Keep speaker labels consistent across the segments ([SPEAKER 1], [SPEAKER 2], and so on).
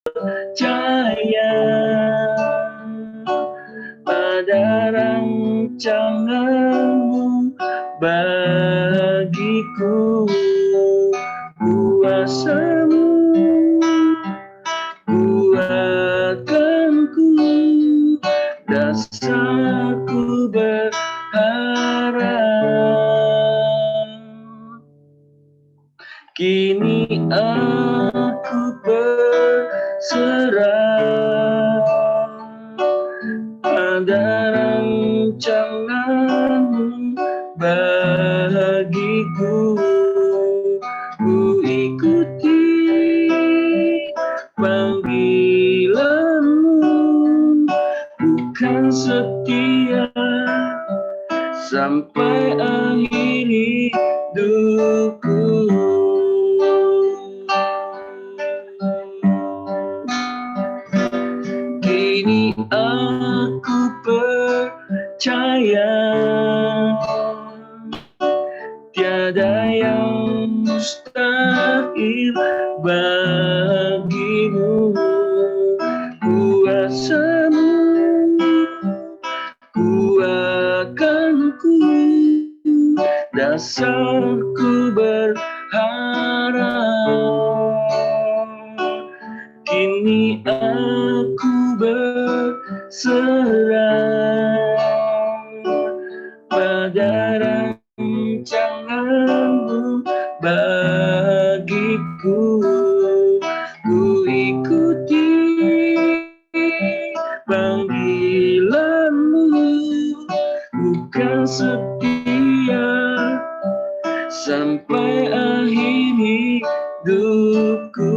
[SPEAKER 1] percaya pada rancangan-Mu bagiku. Kuasa-Mu kuatkanku, dasarku berharap. Kini aku berserah pada rancangan-Mu bagiku. Ku ikuti panggilan-Mu, bukan setia sampai akhir hidupku. Kini aku percaya tiada yang mustahil bagimu. Kuasa-Mu kuatkanku, dasarku berharap. Kini aku berserah pada rancangan-Mu bagiku. Ku ikuti panggilan-Mu, bukan setia sampai akhir hidupku.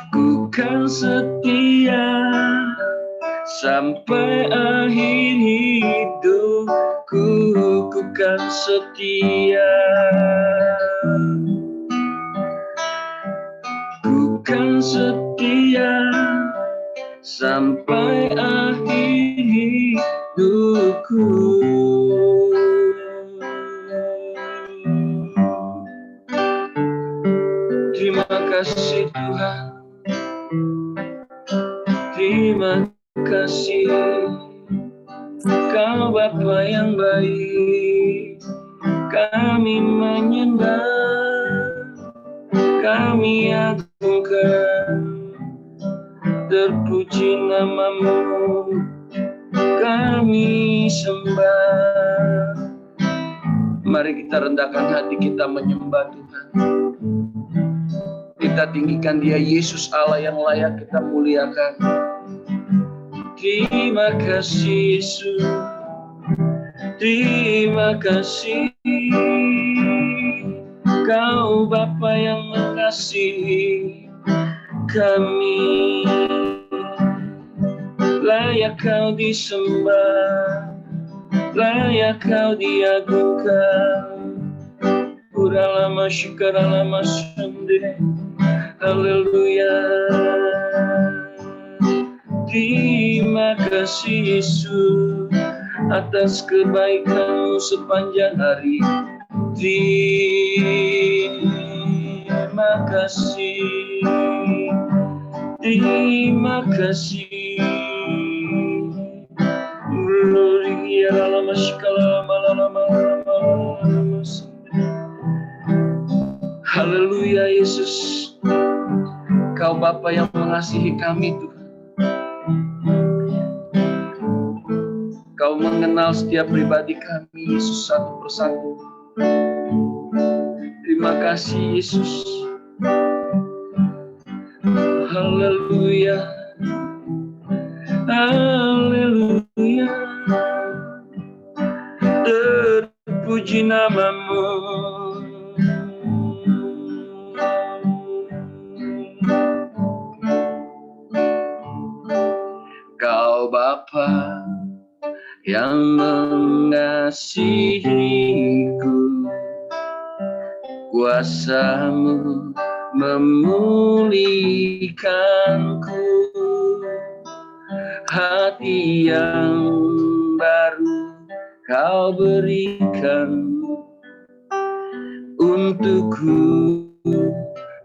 [SPEAKER 1] Bukan setia sampai akhir hidupku. Bukan setia, bukan setia sampai akhir hidupku. Terima kasih Tuhan, terima kasih. Kau Bapa yang baik, kami menyembah, kami agungkan, terpuji nama-Mu, kami sembah. Mari kita rendahkan hati kita menyembah Tuhan. Kita tinggikan Dia, Yesus Allah yang layak kita muliakan. Terima kasih Yesus, terima kasih. Kau Bapa yang mengasihi kami, layak Kau disembah, layak Kau diagungkan. Uralama syukaralama sende, haleluya. Terima kasih Yesus atas kebaikan-Mu sepanjang hari. Terima kasih, terima kasih. Gloria lama sekala lama. Haleluya Yesus, Kau Bapa yang mengasihi kami Tuhan. Kau mengenal setiap pribadi kami Yesus satu persatu. Terima kasih Yesus. Haleluya, haleluya. Terpuji nama-Mu. Kau Bapa yang mengasihiku, kuasa-Mu memulihkanku, hati yang baru Kau berikan, untukku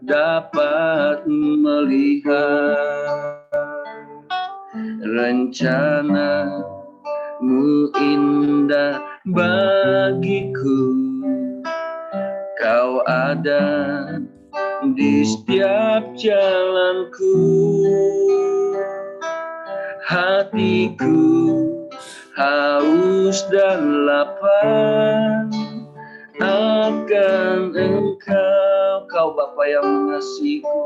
[SPEAKER 1] dapat melihat rencana-Mu indah bagiku. Kau ada di setiap jalanku. Hatiku haus dan lapar akan Engkau. Kau Bapa yang mengasihiku.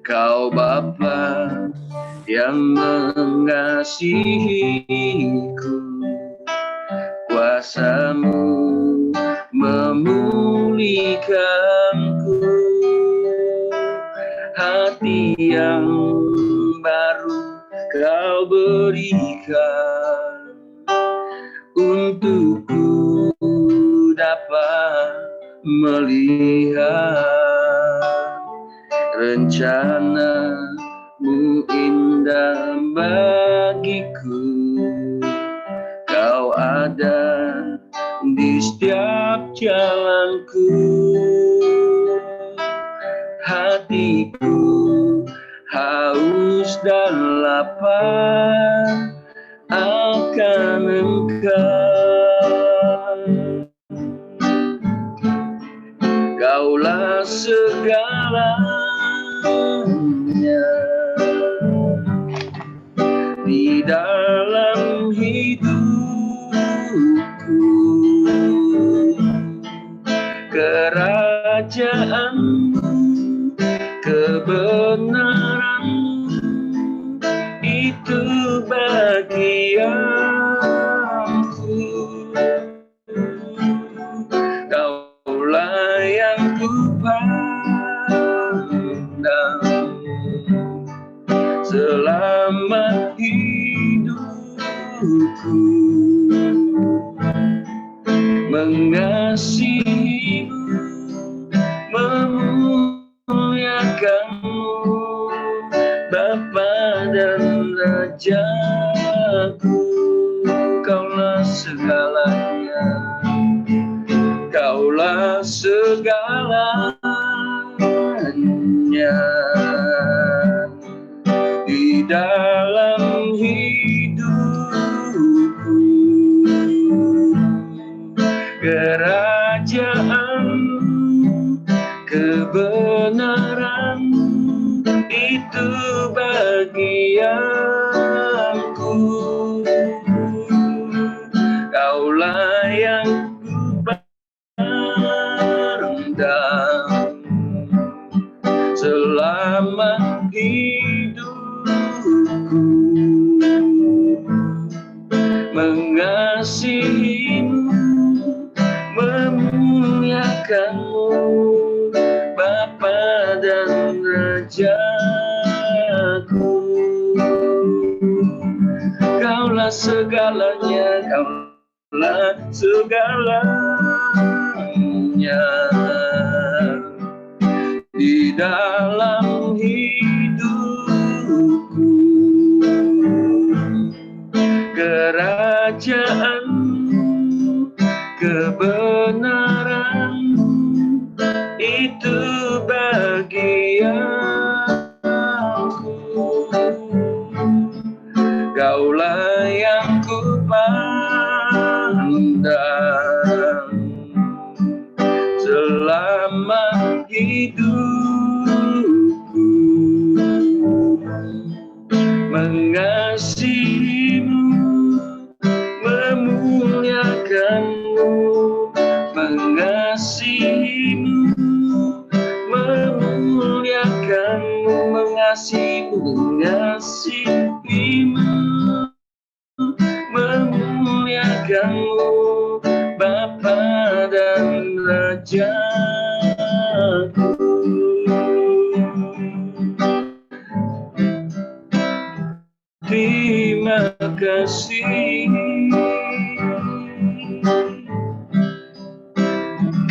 [SPEAKER 1] Kau Bapa yang mengasihiku. Kuasa-Mu memulihkanku. Hati yang baru Kau berikan untukku dapat melihat rencana-Mu indah bagiku. Kau ada di setiap jalanku. Hatiku haus dan lapar akan Engkau. Kaulah segalanya di dalam hidupku. Kerajaan-Mu, kebenaran-Mu, itu bagianku. Kaulah yang kupandang selama hidupku. Mengasihi-Mu, memuliakan-Mu, Bapa dan Rajaku. Kaulah segalanya, Kaulah segalanya di dalam hidupku. Kerajaan-Mu, kebenaran-Mu, itu bagianku. Kaulah yang kupandang selama hidupku. Mengasihi-Mu, memuliakan-Mu, Bapa dan Rajaku. Kaulah segalanya, Kaulah segalanya di dalam hidupku. Kerajaan-Mu, kebenaran-Mu, itu bagianku. Kaulah yang kupandang selama hidupku. Mengasihi-Mu, memuliakan-Mu, mengasihi-Mu, memuliakan-Mu, mengasihi-Mu, mengasihi-Mu, memuliakan-Mu, Bapa dan Rajaku. Terima kasih,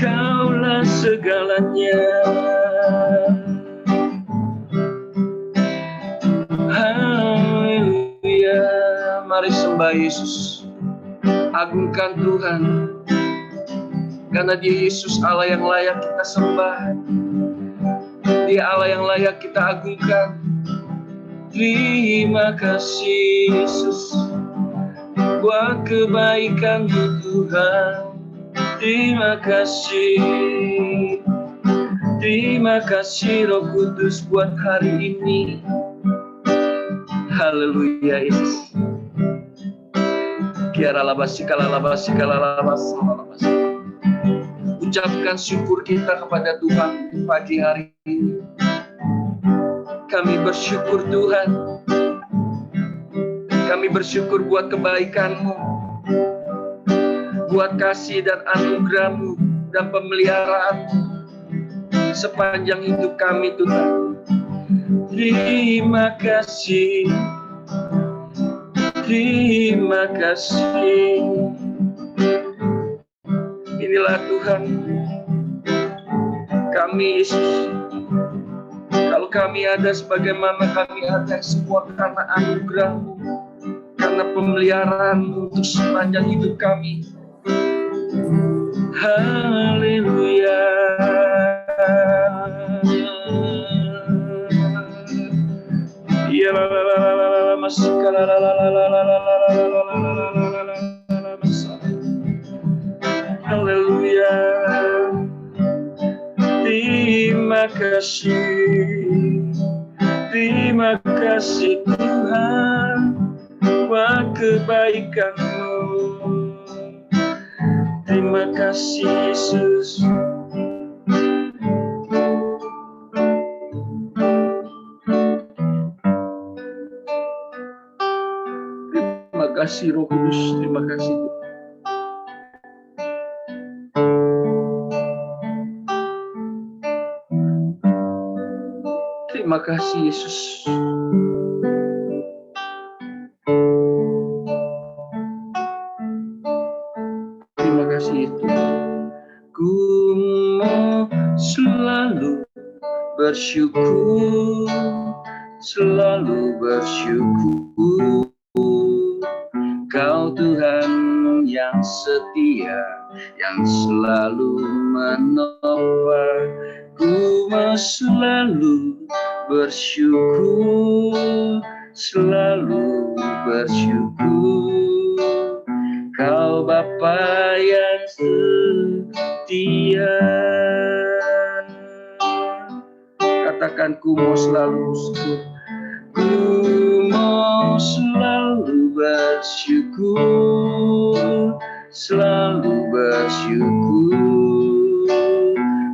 [SPEAKER 1] Kaulah segalanya. Haleluya. Mari sembah Yesus, agungkan Tuhan. Karena Dia Yesus Allah yang layak kita sembah. Dia Allah yang layak kita agungkan. Terima kasih Yesus buat kebaikan-Mu Tuhan. Terima kasih. Terima kasih Roh Kudus buat hari ini. Haleluya Yesus. Ucapkan syukur kita kepada Tuhan di pagi hari ini. Kami bersyukur Tuhan. Kami bersyukur buat kebaikan-Mu, buat kasih dan anugerah-Mu dan pemeliharaan-Mu sepanjang hidup kami Tuhan. Terima kasih. Terima kasih. Inilah Tuhan kami Yesus. Kalau kami ada sebagaimana kami ada, semua karena anugerah-Mu, karena pemeliharaan-Mu untuk sepanjang hidup kami. Haleluya. Ya la la la la la la masika la la la la la la la la. Haleluya. Terima kasih. Terima kasih Tuhan buat kebaikan-Mu. Terima kasih Yesus. Terima kasih Roh Kudus. Terima kasih Tuhan. Terima kasih Yesus. Terima kasih Tuhan. Ku mau selalu bersyukur, selalu bersyukur. Kau Tuhan yang setia, yang selalu menopang. Ku mau selalu bersyukur, selalu bersyukur. Kau Bapa yang setia. Katakan ku mau selalu bersyukur. Ku mau selalu bersyukur, selalu bersyukur.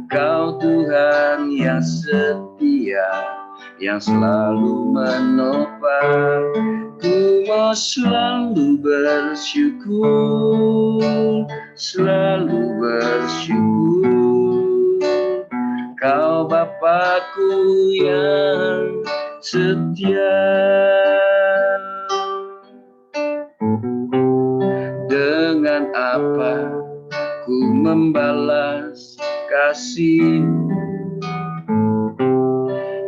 [SPEAKER 1] Kau Tuhan yang setia, yang selalu menopang. Ku mau selalu bersyukur, selalu bersyukur. Kau Bapa-Ku yang setia. Dengan apa ku membalas kasih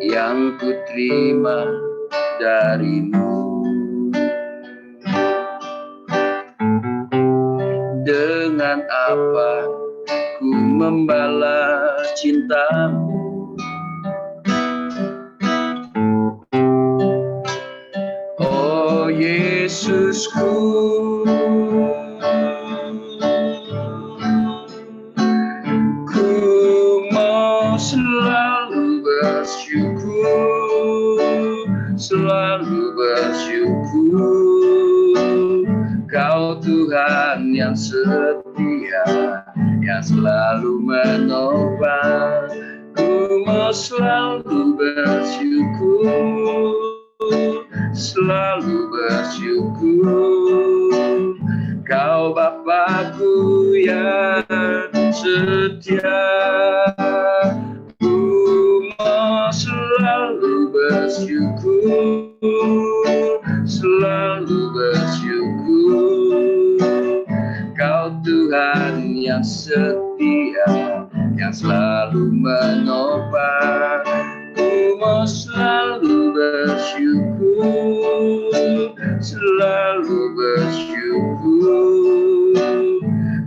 [SPEAKER 1] yang ku terima darimu? Dengan apa ku membalas cintamu? Oh Yesusku, ku mau selalu bersyukur, selalu bersyukur. Kau Tuhan yang setia, yang selalu menopang. Ku mau selalu bersyukur, selalu bersyukur. Kau Bapa-Ku yang setia. Ku mau selalu bersyukur, selalu bersyukur. Kau Tuhan yang setia, yang selalu menopang. Ku mau selalu bersyukur, selalu bersyukur.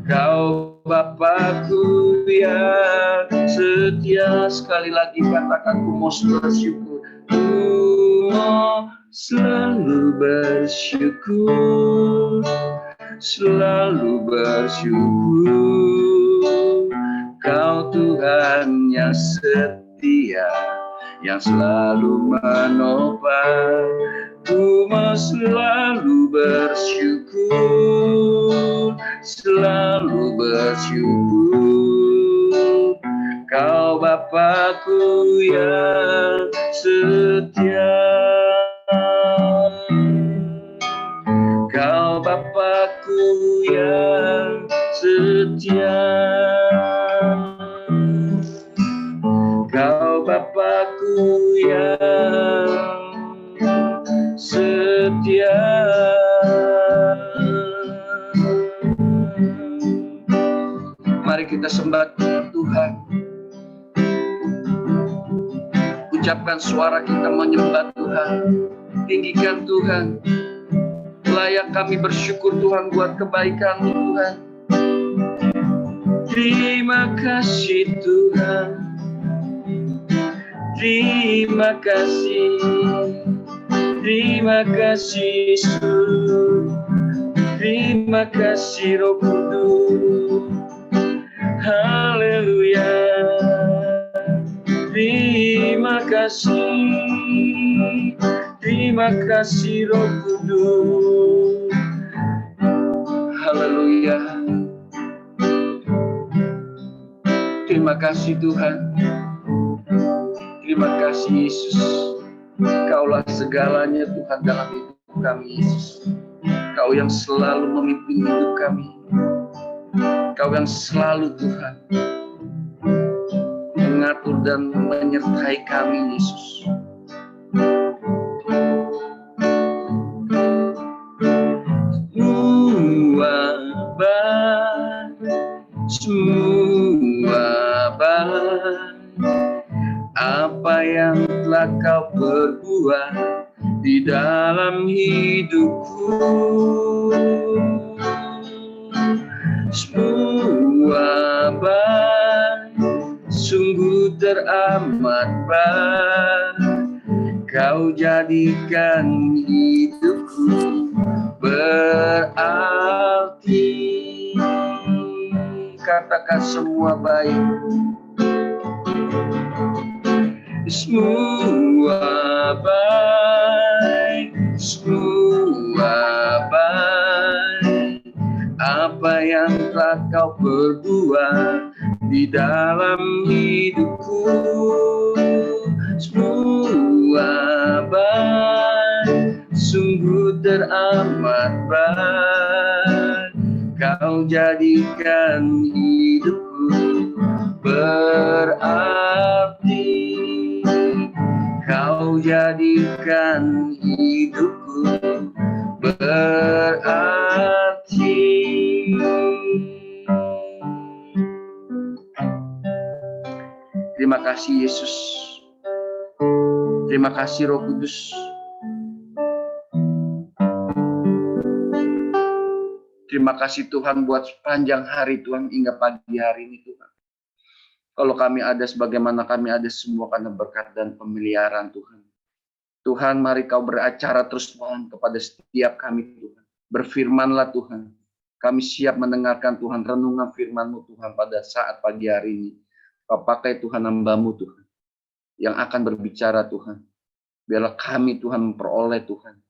[SPEAKER 1] Kau Bapakku yang setia, sekali lagi katakan, ku mau bersyukur, ku mau selalu bersyukur, selalu bersyukur. Kau Tuhan yang setia, yang selalu menopang. Ku mau selalu bersyukur, selalu bersyukur. Kau Bapakku yang setia, Kau Bapakku yang setia, Kau Bapakku yang setia. Mari kita sembah Tuhan. Ucapkan suara kita menyembah Tuhan. Tinggikan Tuhan. Layak kami bersyukur Tuhan buat kebaikan-Mu Tuhan. Terima kasih Tuhan. Terima kasih. Terima kasih Yesus. Terima kasih Roh Kudus. Haleluya. Terima kasih. Terima kasih Roh Kudus. Haleluya. Terima kasih Tuhan. Terima kasih Yesus. Kaulah segalanya Tuhan dalam hidup kami Yesus. Kau yang selalu memimpin hidup kami. Kau yang selalu Tuhan mengatur dan menyertai kami Yesus. Semua baik apa yang telah Kau perbuat di dalam hidupku. Semua baik, sungguh teramat baik. Kau jadikan hidupku berarti. Katakan semua baik. Semua baik, semua baik. Apa yang telah Kau perbuat di dalam hidupku. Semua baik, sungguh teramat baik. Kau jadikan hidupku berarti. Kau jadikan hidupku berarti. Terima kasih Yesus. Terima kasih Roh Kudus. Terima kasih Tuhan buat sepanjang hari Tuhan hingga pagi hari ini Tuhan. Kalau kami ada sebagaimana kami ada semua karena berkat dan pemeliharaan Tuhan. Tuhan mari Kau beracara terus Tuhan kepada setiap kami Tuhan. Berfirmanlah Tuhan. Kami siap mendengarkan Tuhan renungan firman-Mu Tuhan pada saat pagi hari ini. Kau pakai Tuhan hamba-Mu Tuhan. Yang akan berbicara Tuhan. Biarlah kami Tuhan memperoleh Tuhan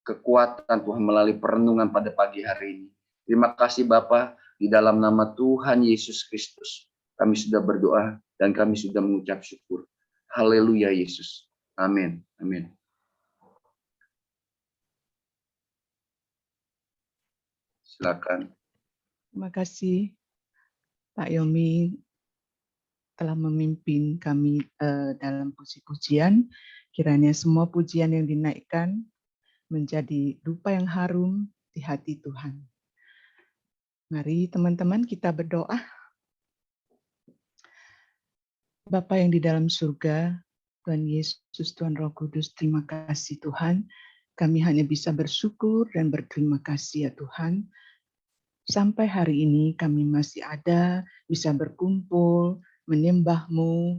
[SPEAKER 1] kekuatan Tuhan melalui perenungan pada pagi hari ini. Terima kasih Bapa, di dalam nama Tuhan Yesus Kristus. Kami sudah berdoa dan kami sudah mengucap syukur. Haleluya Yesus. Amin. Amin. Silakan.
[SPEAKER 2] Terima kasih Pak Yomi telah memimpin kami dalam puji-pujian. Kiranya semua pujian yang dinaikkan menjadi dupa yang harum di hati Tuhan. Mari teman-teman kita berdoa. Bapa yang di dalam surga, Tuhan Yesus, Tuhan Roh Kudus, terima kasih Tuhan. Kami hanya bisa bersyukur dan berterima kasih ya Tuhan. Sampai hari ini kami masih ada, bisa berkumpul, menyembah-Mu,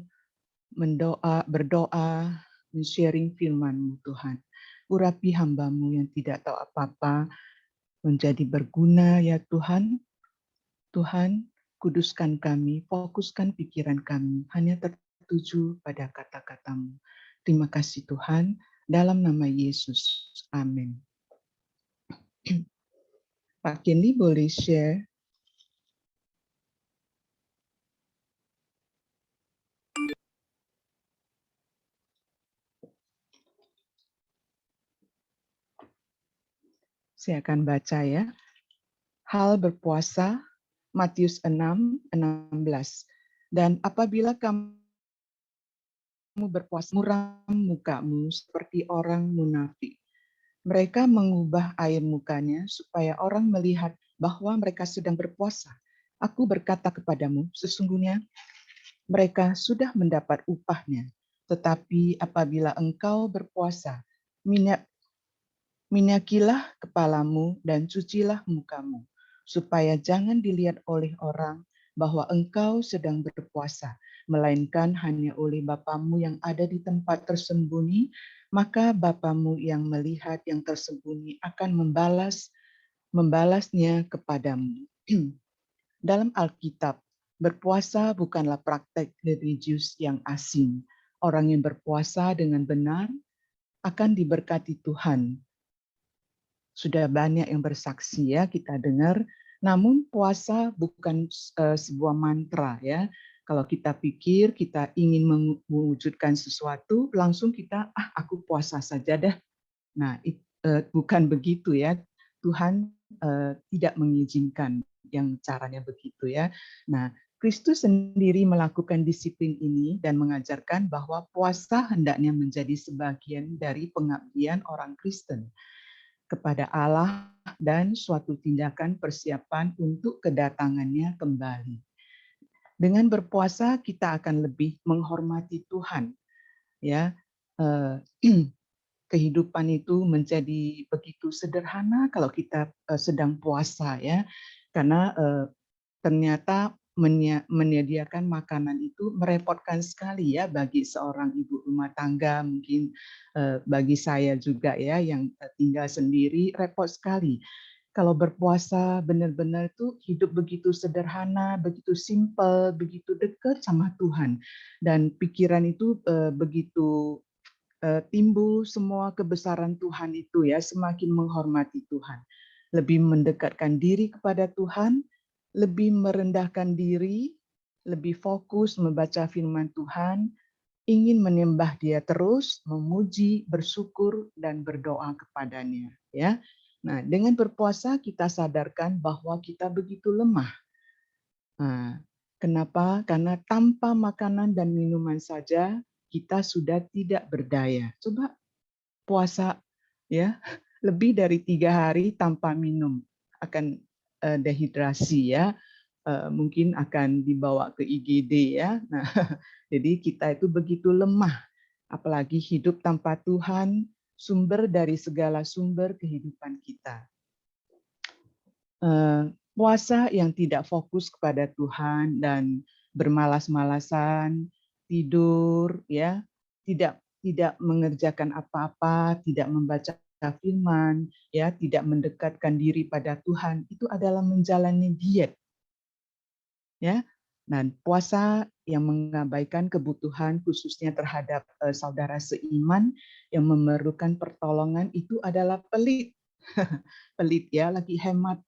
[SPEAKER 2] berdoa, men-sharing firman-Mu Tuhan. Urapi hamba-Mu yang tidak tahu apa-apa, menjadi berguna ya Tuhan. Tuhan, kuduskan kami, fokuskan pikiran kami, hanya tertuju pada kata-kata-Mu. Terima kasih Tuhan, dalam nama Yesus. Amin. Pak Kenny boleh share? Saya akan baca ya. Hal berpuasa, Matius 6:16. Dan apabila kamu berpuasa, muram mukamu seperti orang munafik. Mereka mengubah air mukanya supaya orang melihat bahwa mereka sedang berpuasa. Aku berkata kepadamu, sesungguhnya mereka sudah mendapat upahnya. Tetapi apabila engkau berpuasa, minyakilah kepalamu dan cucilah mukamu, supaya jangan dilihat oleh orang bahwa engkau sedang berpuasa, melainkan hanya oleh Bapamu yang ada di tempat tersembunyi, maka Bapamu yang melihat yang tersembunyi akan membalasnya kepadamu. Dalam Alkitab, berpuasa bukanlah praktek religius yang asing. Orang yang berpuasa dengan benar akan diberkati Tuhan. Sudah banyak yang bersaksi ya kita dengar, namun puasa bukan sebuah mantra ya. Kalau kita pikir kita ingin mewujudkan sesuatu, langsung kita aku puasa saja deh. Nah, bukan begitu ya. Tuhan tidak mengizinkan yang caranya begitu ya. Nah, Kristus sendiri melakukan disiplin ini dan mengajarkan bahwa puasa hendaknya menjadi sebagian dari pengabdian orang Kristen kepada Allah dan suatu tindakan persiapan untuk kedatangannya kembali. Dengan berpuasa kita akan lebih menghormati Tuhan, ya. Kehidupan itu menjadi begitu sederhana kalau kita sedang puasa, ya, karena ternyata menyediakan makanan itu merepotkan sekali ya bagi seorang ibu rumah tangga, mungkin bagi saya juga ya yang tinggal sendiri repot sekali. Kalau berpuasa benar-benar tuh hidup begitu sederhana, begitu simple, begitu dekat sama Tuhan, dan pikiran itu begitu timbul semua kebesaran Tuhan itu ya, semakin menghormati Tuhan, lebih mendekatkan diri kepada Tuhan, lebih merendahkan diri, lebih fokus membaca firman Tuhan, ingin menyembah Dia terus, memuji, bersyukur dan berdoa kepadanya, ya. Nah, dengan berpuasa kita sadarkan bahwa kita begitu lemah. Nah, kenapa? Karena tanpa makanan dan minuman saja kita sudah tidak berdaya. Coba puasa ya lebih dari 3 hari tanpa minum akan dehidrasi ya. Mungkin akan dibawa ke IGD ya. Nah, jadi kita itu begitu lemah, apalagi hidup tanpa Tuhan, sumber dari segala sumber kehidupan kita. Puasa yang tidak fokus kepada Tuhan dan bermalas-malasan, tidur ya, tidak mengerjakan apa-apa, tidak membaca firman, ya, tidak mendekatkan diri pada Tuhan, itu adalah menjalani diet. Ya. Dan puasa yang mengabaikan kebutuhan khususnya terhadap saudara seiman yang memerlukan pertolongan itu adalah pelit. Pelit ya, lagi hemat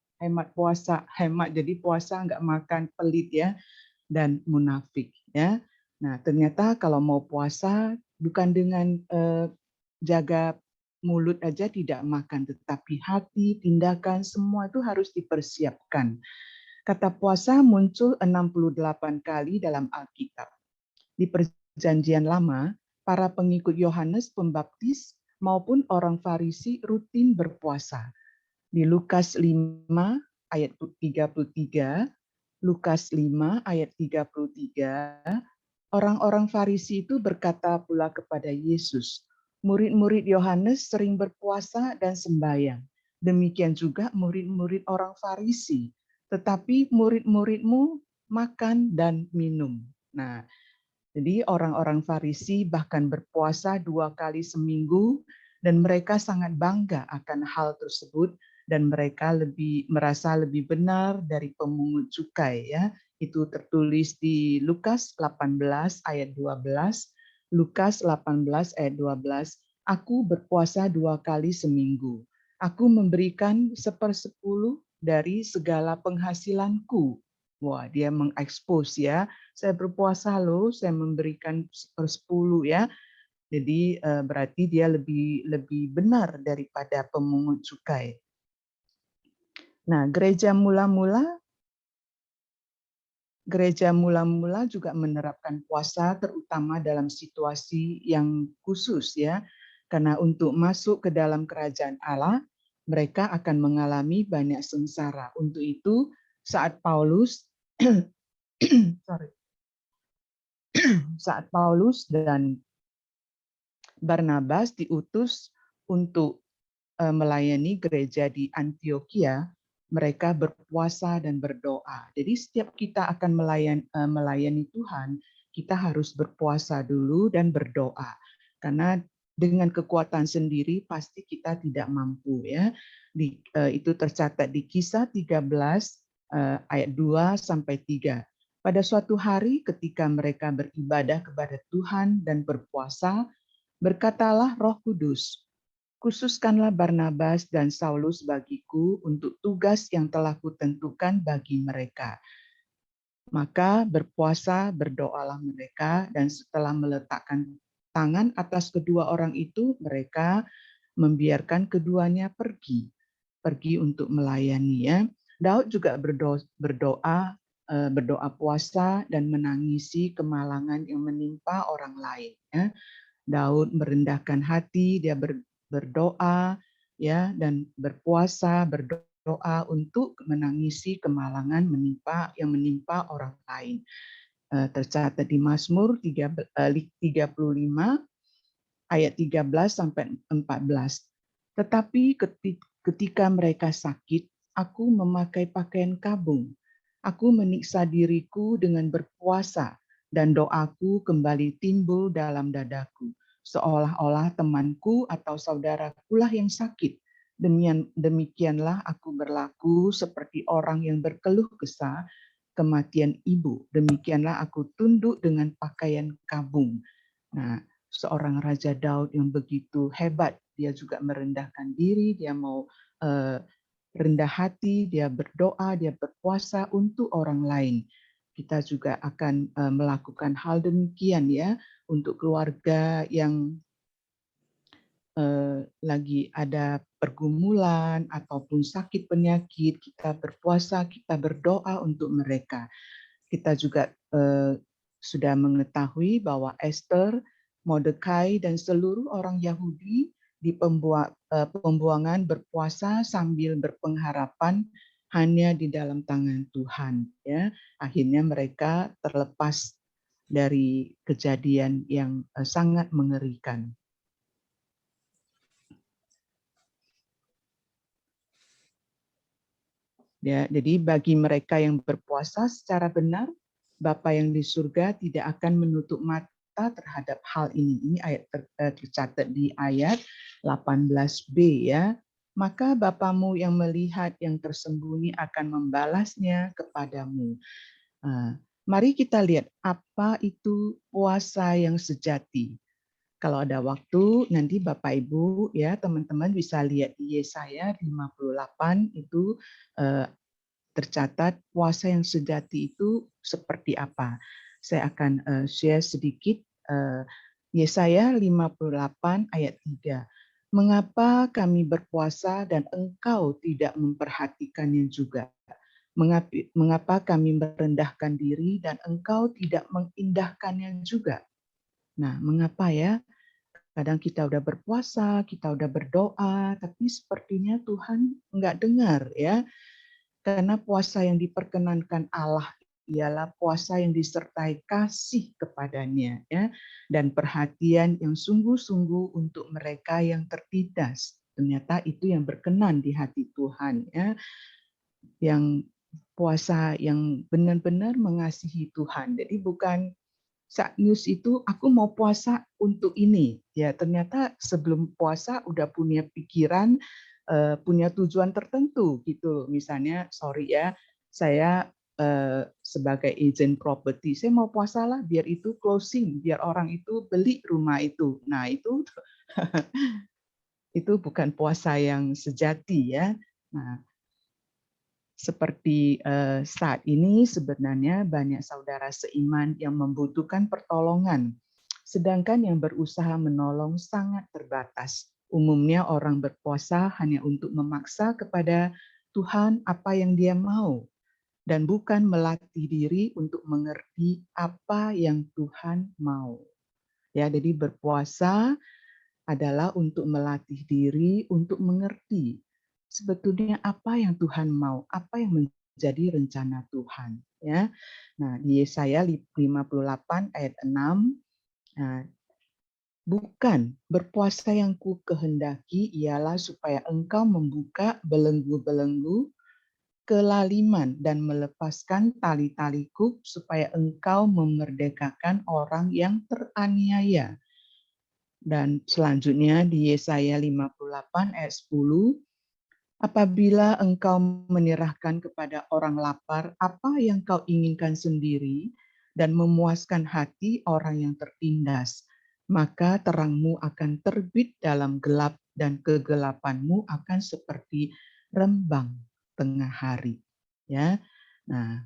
[SPEAKER 2] puasa, hemat jadi puasa nggak makan, pelit ya, dan munafik ya. Nah, ternyata kalau mau puasa bukan dengan jaga mulut aja tidak makan, tetapi hati, tindakan semua itu harus dipersiapkan. Kata puasa muncul 68 kali dalam Alkitab. Di Perjanjian Lama, para pengikut Yohanes Pembaptis maupun orang Farisi rutin berpuasa. Di Lukas 5 ayat 33, Lukas 5 ayat 33, orang-orang Farisi itu berkata pula kepada Yesus, murid-murid Yohanes sering berpuasa dan sembahyang. Demikian juga murid-murid orang Farisi. tetapi murid-muridmu makan dan minum. Nah, jadi orang-orang Farisi bahkan berpuasa 2 kali seminggu dan mereka sangat bangga akan hal tersebut dan mereka merasa lebih benar dari pemungut cukai, ya. Itu tertulis di Lukas 18 ayat 12. Lukas 18 ayat 12. Aku berpuasa 2 kali seminggu. Aku memberikan 1/10 dari segala penghasilanku. Wah, dia mengekspos, ya. Saya berpuasa loh, saya memberikan 1/10, ya. Jadi berarti dia lebih benar daripada pemungut cukai. Nah, gereja mula-mula juga menerapkan puasa terutama dalam situasi yang khusus, ya. Karena untuk masuk ke dalam kerajaan Allah, mereka akan mengalami banyak sengsara. Untuk itu, saat Paulus sorry, saat Paulus dan Barnabas diutus untuk melayani gereja di Antioquia, mereka berpuasa dan berdoa. Jadi setiap kita akan melayani Tuhan, kita harus berpuasa dulu dan berdoa. Karena dengan kekuatan sendiri pasti kita tidak mampu, ya. Itu tercatat di Kisah 13 ayat 2 sampai 3. Pada suatu hari ketika mereka beribadah kepada Tuhan dan berpuasa, berkatalah Roh Kudus, khususkanlah Barnabas dan Saulus bagiku untuk tugas yang telah kutentukan bagi mereka. Maka berpuasa, berdoalah mereka, dan setelah meletakkan tangan atas kedua orang itu, mereka membiarkan keduanya pergi untuk melayani, ya. Daud juga berdoa puasa dan menangisi kemalangan yang menimpa orang lain, ya. Daud merendahkan hati, dia berdoa, ya, dan berpuasa, berdoa untuk menangisi kemalangan yang menimpa orang lain. Tercatat di Mazmur 35 ayat 13 sampai 14. Tetapi ketika mereka sakit, aku memakai pakaian kabung. Aku menyiksa diriku dengan berpuasa dan doaku kembali timbul dalam dadaku. Seolah-olah temanku atau saudarakulah yang sakit. Demikianlah aku berlaku seperti orang yang berkeluh kesah kematian ibu. Demikianlah aku tunduk dengan pakaian kabung. Nah, seorang Raja Daud yang begitu hebat, dia juga merendahkan diri, dia mau rendah hati, dia berdoa, dia berpuasa untuk orang lain. Kita juga akan melakukan hal demikian, ya, untuk keluarga yang lagi ada pergumulan ataupun sakit penyakit, kita berpuasa, kita berdoa untuk mereka. Kita juga sudah mengetahui bahwa Esther, Mordekai, dan seluruh orang Yahudi di pembuangan berpuasa sambil berpengharapan hanya di dalam tangan Tuhan, ya. Akhirnya mereka terlepas dari kejadian yang sangat mengerikan. Ya, jadi bagi mereka yang berpuasa secara benar, Bapa yang di surga tidak akan menutup mata terhadap hal ini. Ini ayat tercatat di ayat 18b, ya. Maka Bapamu yang melihat yang tersembunyi akan membalasnya kepadamu. Mari kita lihat apa itu puasa yang sejati. Kalau ada waktu, nanti Bapak Ibu, ya, teman-teman bisa lihat di Yesaya 58 itu tercatat puasa yang sejati itu seperti apa. Saya akan share sedikit Yesaya 58 ayat 3. Mengapa kami berpuasa dan engkau tidak memperhatikannya juga? Mengapa kami merendahkan diri dan engkau tidak mengindahkannya juga? Nah, mengapa, ya? Kadang kita udah berpuasa, kita udah berdoa, tapi sepertinya Tuhan nggak dengar, ya. Karena puasa yang diperkenankan Allah ialah puasa yang disertai kasih kepadanya, ya, dan perhatian yang sungguh-sungguh untuk mereka yang tertindas. Ternyata itu yang berkenan di hati Tuhan, ya. Yang puasa yang benar-benar mengasihi Tuhan. Jadi bukan saat news itu aku mau puasa untuk ini. Ya, ternyata sebelum puasa udah punya pikiran, punya tujuan tertentu gitu. Misalnya, sorry ya, saya sebagai agent property, saya mau puasalah biar itu closing, biar orang itu beli rumah itu. Nah, itu itu bukan puasa yang sejati ya. Nah, seperti saat ini sebenarnya banyak saudara seiman yang membutuhkan pertolongan, sedangkan yang berusaha menolong sangat terbatas. Umumnya orang berpuasa hanya untuk memaksa kepada Tuhan apa yang dia mau dan bukan melatih diri untuk mengerti apa yang Tuhan mau. Ya, jadi berpuasa adalah untuk melatih diri untuk mengerti sebetulnya apa yang Tuhan mau, apa yang menjadi rencana Tuhan. Ya, nah di Yesaya 58 ayat 6, nah, bukan berpuasa yang ku kehendaki ialah supaya engkau membuka belenggu-belenggu kelaliman dan melepaskan tali-taliku supaya engkau memerdekakan orang yang teraniaya. Dan selanjutnya di Yesaya 58 ayat 10, apabila engkau menyerahkan kepada orang lapar apa yang kau inginkan sendiri dan memuaskan hati orang yang tertindas, maka terangmu akan terbit dalam gelap dan kegelapanmu akan seperti rembang tengah hari. Ya. Nah,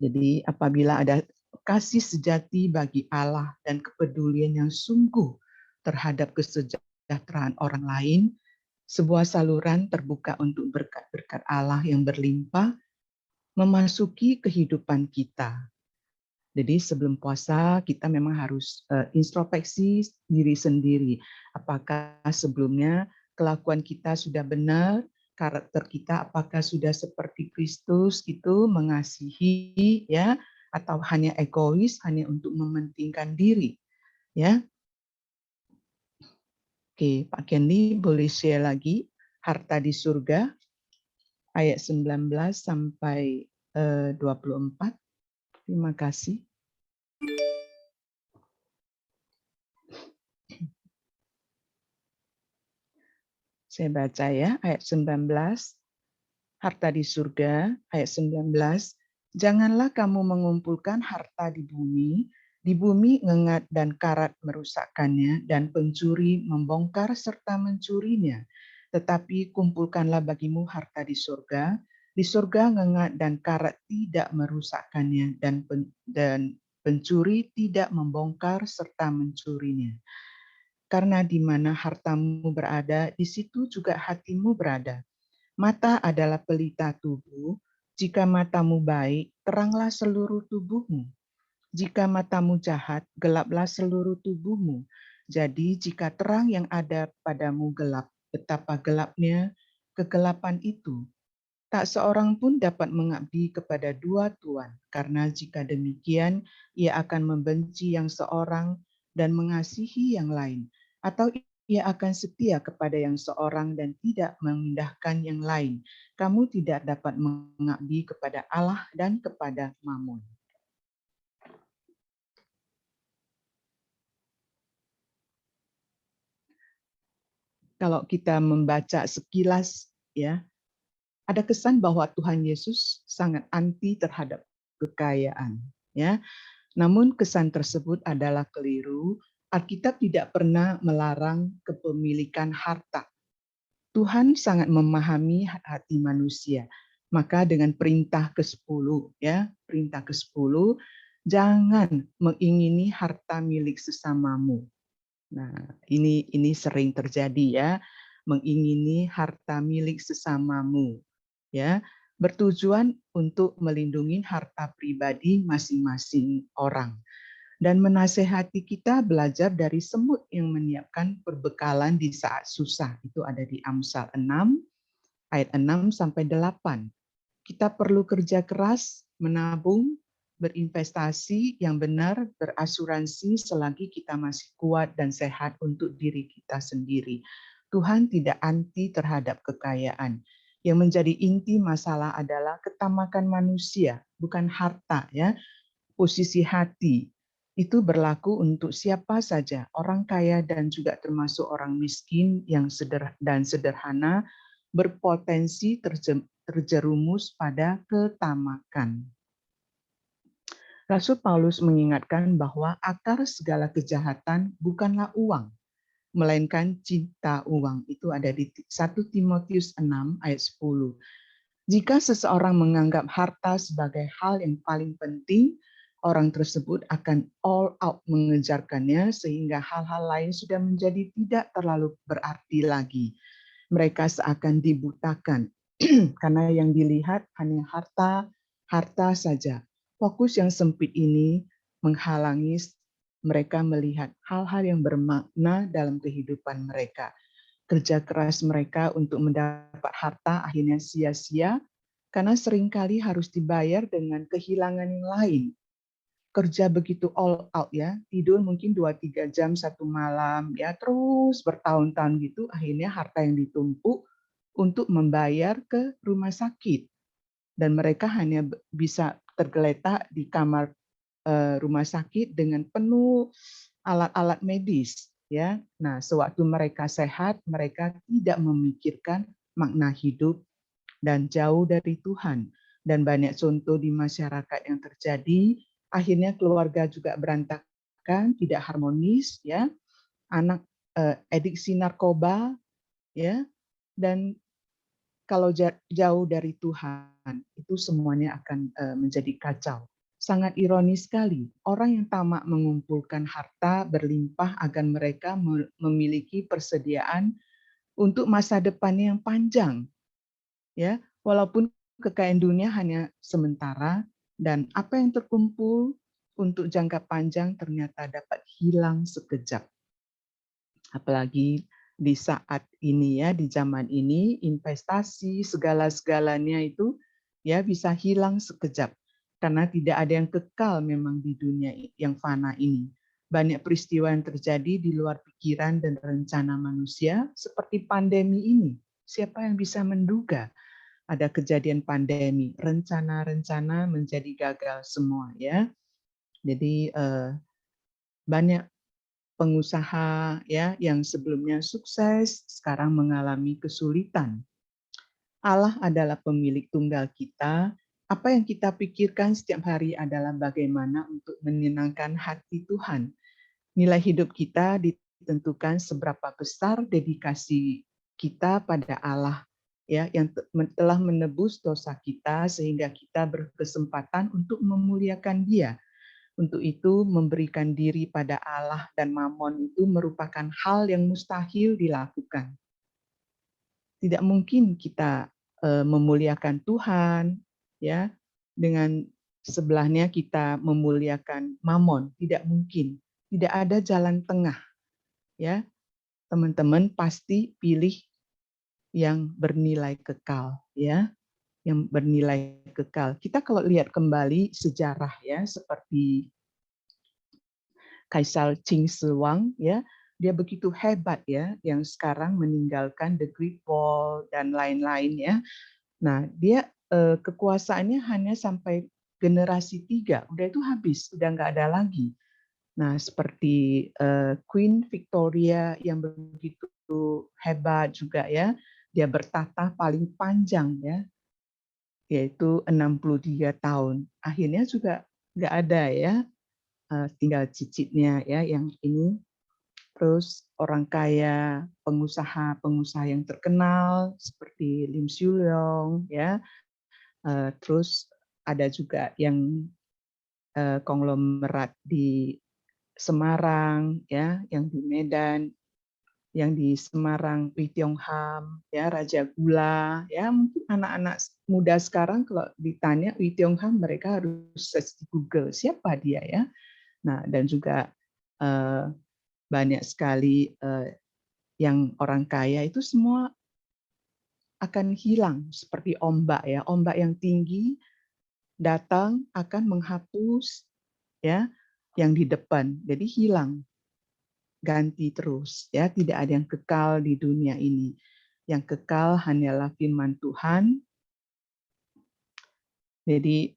[SPEAKER 2] jadi apabila ada kasih sejati bagi Allah dan kepedulian yang sungguh terhadap kesejahteraan orang lain, sebuah saluran terbuka untuk berkat-berkat Allah yang berlimpah memasuki kehidupan kita. Jadi sebelum puasa kita memang harus introspeksi diri sendiri. Apakah sebelumnya kelakuan kita sudah benar, karakter kita apakah sudah seperti Kristus itu mengasihi ya, atau hanya egois hanya untuk mementingkan diri ya. Oke, Pak Kendi boleh share lagi harta di surga ayat 19 sampai 24. Terima kasih. Saya baca ya, ayat 19. Harta di surga, ayat 19. Janganlah kamu mengumpulkan harta di bumi ngengat dan karat merusakkannya, dan pencuri membongkar serta mencurinya. Tetapi kumpulkanlah bagimu harta di surga ngengat dan karat tidak merusakkannya, dan pencuri tidak membongkar serta mencurinya. Karena di mana hartamu berada, di situ juga hatimu berada. Mata adalah pelita tubuh. Jika matamu baik, teranglah seluruh tubuhmu. Jika matamu jahat, gelaplah seluruh tubuhmu. Jadi jika terang yang ada padamu gelap, betapa gelapnya kegelapan itu. Tak seorang pun dapat mengabdi kepada dua tuan, karena jika demikian, ia akan membenci yang seorang dan mengasihi yang lain, atau ia akan setia kepada yang seorang dan tidak mengindahkan yang lain. Kamu tidak dapat mengabdi kepada Allah dan kepada Mammon. Kalau kita membaca sekilas, ya, ada kesan bahwa Tuhan Yesus sangat anti terhadap kekayaan, ya. Namun kesan tersebut adalah keliru. Alkitab tidak pernah melarang kepemilikan harta. Tuhan sangat memahami hati manusia. Maka dengan perintah ke-10, ya, perintah ke-10, jangan mengingini harta milik sesamamu. Nah, ini sering terjadi ya, mengingini harta milik sesamamu. Ya, bertujuan untuk melindungi harta pribadi masing-masing orang dan menasehati kita belajar dari semut yang menyiapkan perbekalan di saat susah. Itu ada di Amsal 6 ayat 6 sampai 8. Kita perlu kerja keras, menabung, berinvestasi yang benar, berasuransi selagi kita masih kuat dan sehat untuk diri kita sendiri. Tuhan tidak anti terhadap kekayaan. Yang menjadi inti masalah adalah ketamakan manusia, bukan harta ya. Posisi hati itu berlaku untuk siapa saja, orang kaya dan juga termasuk orang miskin yang sederhana, berpotensi terjerumus pada ketamakan. Rasul Paulus mengingatkan bahwa akar segala kejahatan bukanlah uang, melainkan cinta uang. Itu ada di 1 Timotius 6 ayat 10. Jika seseorang menganggap harta sebagai hal yang paling penting, orang tersebut akan all out mengejarkannya sehingga hal-hal lain sudah menjadi tidak terlalu berarti lagi. Mereka seakan dibutakan karena yang dilihat hanya harta, harta saja. Fokus yang sempit ini menghalangi mereka melihat hal-hal yang bermakna dalam kehidupan mereka. Kerja keras mereka untuk mendapat harta akhirnya sia-sia karena seringkali harus dibayar dengan kehilangan yang lain. Kerja begitu all out ya, tidur mungkin 2-3 jam satu malam ya, terus bertahun-tahun gitu, akhirnya harta yang ditumpuk untuk membayar ke rumah sakit. Dan mereka hanya bisa tergeletak di kamar rumah sakit dengan penuh alat-alat medis ya. Nah, sewaktu mereka sehat, mereka tidak memikirkan makna hidup dan jauh dari Tuhan. Dan banyak contoh di masyarakat yang terjadi, akhirnya keluarga juga berantakan, tidak harmonis ya. Anak adiksi narkoba ya. Dan kalau jauh dari Tuhan, itu semuanya akan menjadi kacau. Sangat ironis sekali, orang yang tamak mengumpulkan harta berlimpah agar mereka memiliki persediaan untuk masa depannya yang panjang. Ya, walaupun kekayaan dunia hanya sementara dan apa yang terkumpul untuk jangka panjang ternyata dapat hilang sekejap. Apalagi di saat ini ya, di zaman ini investasi segala-segalanya itu ya bisa hilang sekejap karena tidak ada yang kekal memang di dunia yang fana ini. Banyak peristiwa yang terjadi di luar pikiran dan rencana manusia seperti pandemi ini. Siapa yang bisa menduga ada kejadian pandemi, rencana-rencana menjadi gagal semua ya. Jadi banyak pengusaha ya yang sebelumnya sukses sekarang mengalami kesulitan. Allah adalah pemilik tunggal kita. Apa yang kita pikirkan setiap hari adalah bagaimana untuk menyenangkan hati Tuhan. Nilai hidup kita ditentukan seberapa besar dedikasi kita pada Allah ya yang telah menebus dosa kita sehingga kita berkesempatan untuk memuliakan Dia. Untuk itu memberikan diri pada Allah dan Mamon itu merupakan hal yang mustahil dilakukan. Tidak mungkin kita memuliakan Tuhan ya dengan sebelahnya kita memuliakan Mamon, tidak mungkin. Tidak ada jalan tengah ya. Teman-teman pasti pilih yang bernilai kekal ya, yang bernilai kekal. Kita kalau lihat kembali sejarah ya seperti Kaisar Qin Shi Huang ya, dia begitu hebat ya yang sekarang meninggalkan The Great Wall dan lain-lain ya. Nah, dia kekuasaannya hanya sampai generasi 3, udah itu habis, udah nggak ada lagi. Nah, seperti Queen Victoria yang begitu hebat juga ya, dia bertahta paling panjang ya, yaitu 63 tahun. Akhirnya juga nggak ada ya, tinggal cicitnya ya yang ini. Terus orang kaya, pengusaha-pengusaha yang terkenal seperti Lim Siu Leong ya. Terus ada juga yang konglomerat di Semarang ya, yang di Medan, yang di Semarang Wei Tiong Ham ya, Raja Gula ya. Mungkin anak-anak muda sekarang kalau ditanya Wei Tiong Ham mereka harus search di Google siapa dia ya. Nah, dan juga banyak sekali yang orang kaya itu semua akan hilang seperti ombak ya, ombak yang tinggi datang akan menghapus ya yang di depan, jadi hilang, ganti terus ya, tidak ada yang kekal di dunia ini. Yang kekal hanyalah firman Tuhan. Jadi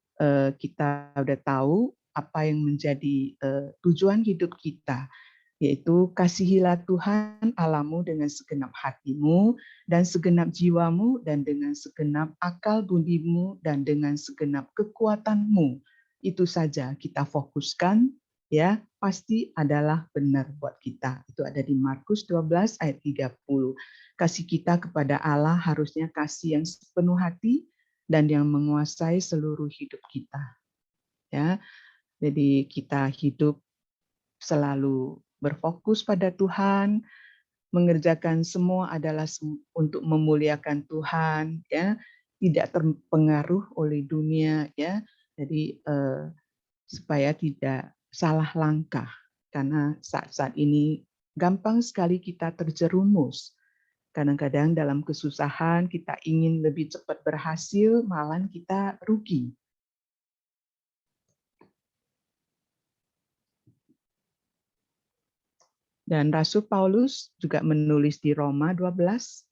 [SPEAKER 2] kita udah tahu apa yang menjadi tujuan hidup kita, yaitu kasihilah Tuhan Allahmu dengan segenap hatimu dan segenap jiwamu dan dengan segenap akal budimu dan dengan segenap kekuatanmu. Itu saja kita fokuskan, ya, pasti adalah benar buat kita. Itu ada di Markus 12 ayat 30. Kasih kita kepada Allah harusnya kasih yang sepenuh hati dan yang menguasai seluruh hidup kita. Ya, jadi kita hidup selalu berfokus pada Tuhan, mengerjakan semua adalah untuk memuliakan Tuhan, ya, tidak terpengaruh oleh dunia, ya. Jadi supaya tidak salah langkah, karena saat-saat ini gampang sekali kita terjerumus. Kadang-kadang dalam kesusahan kita ingin lebih cepat berhasil, malah kita rugi. Dan Rasul Paulus juga menulis di Roma 12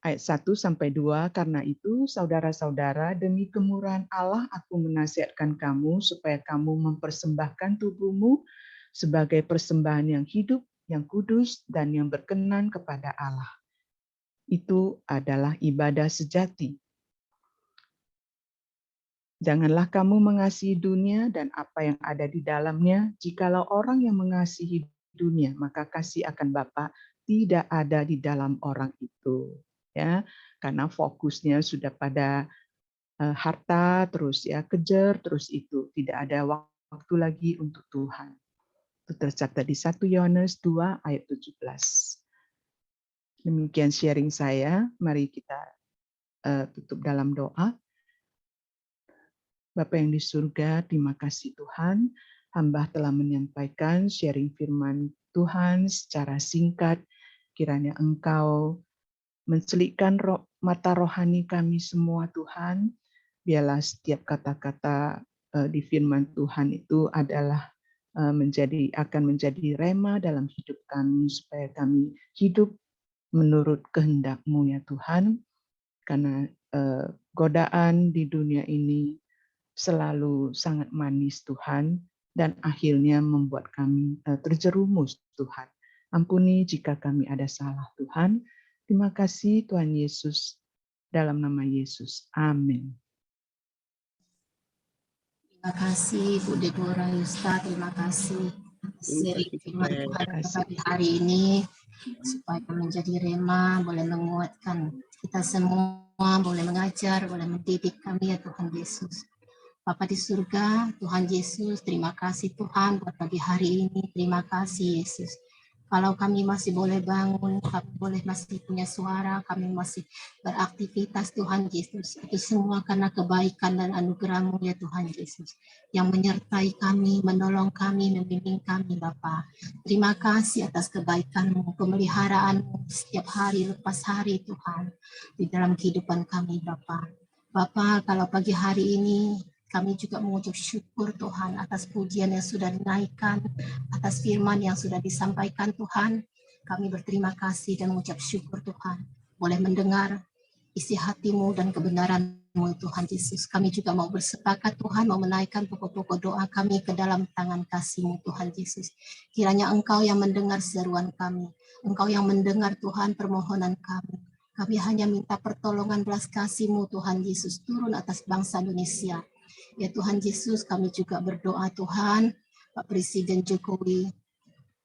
[SPEAKER 2] ayat 1-2, karena itu saudara-saudara, demi kemurahan Allah aku menasihatkan kamu supaya kamu mempersembahkan tubuhmu sebagai persembahan yang hidup, yang kudus, dan yang berkenan kepada Allah. Itu adalah ibadah sejati. Janganlah kamu mengasihi dunia dan apa yang ada di dalamnya. Jikalau orang yang mengasihi dunia, maka kasih akan Bapa tidak ada di dalam orang itu. Ya, karena fokusnya sudah pada harta, terus ya kejar, terus itu tidak ada waktu lagi untuk Tuhan. Itu tercatat di 1 Yohanes 2 ayat 17. Demikian sharing saya. Mari kita tutup dalam doa. Bapa yang di surga, terima kasih Tuhan. Hamba telah menyampaikan sharing firman Tuhan secara singkat. Kiranya Engkau mencelikkan mata rohani kami semua Tuhan. Biarlah setiap kata-kata di firman Tuhan itu adalah akan menjadi rema dalam hidup kami, supaya kami hidup menurut kehendak-Mu ya Tuhan. Karena godaan di dunia ini selalu sangat manis Tuhan, dan akhirnya membuat kami terjerumus Tuhan. Ampuni jika kami ada salah Tuhan. Terima kasih Tuhan Yesus, dalam nama Yesus. Amin.
[SPEAKER 3] Terima kasih Bu Deborah Yusta, terima kasih seri firman Tuhan pagi hari ini, supaya menjadi rema, boleh menguatkan kita semua, boleh mengajar, boleh mendidik kami ya Tuhan Yesus. Bapa di surga, Tuhan Yesus, terima kasih Tuhan buat pagi hari ini, terima kasih Yesus. Kalau kami masih boleh bangun, kami boleh masih punya suara, kami masih beraktivitas Tuhan Yesus. Itu semua karena kebaikan dan anugerah-Mu ya Tuhan Yesus, yang menyertai kami, menolong kami, membimbing kami Bapa. Terima kasih atas kebaikan-Mu, pemeliharaan-Mu setiap hari lepas hari Tuhan, di dalam kehidupan kami Bapa. Bapa, kalau pagi hari ini kami juga mengucap syukur Tuhan atas pujian yang sudah dinaikkan, atas firman yang sudah disampaikan Tuhan. Kami berterima kasih dan mengucap syukur Tuhan. Boleh mendengar isi hati-Mu dan kebenaran-Mu Tuhan Yesus. Kami juga mau bersepakat Tuhan, mau menaikkan pokok-pokok doa kami ke dalam tangan kasih-Mu Tuhan Yesus. Kiranya Engkau yang mendengar seruan kami. Engkau yang mendengar Tuhan permohonan kami. Kami hanya minta pertolongan belas kasih-Mu Tuhan Yesus turun atas bangsa Indonesia. Ya Tuhan Yesus, kami juga berdoa Tuhan, Pak Presiden Jokowi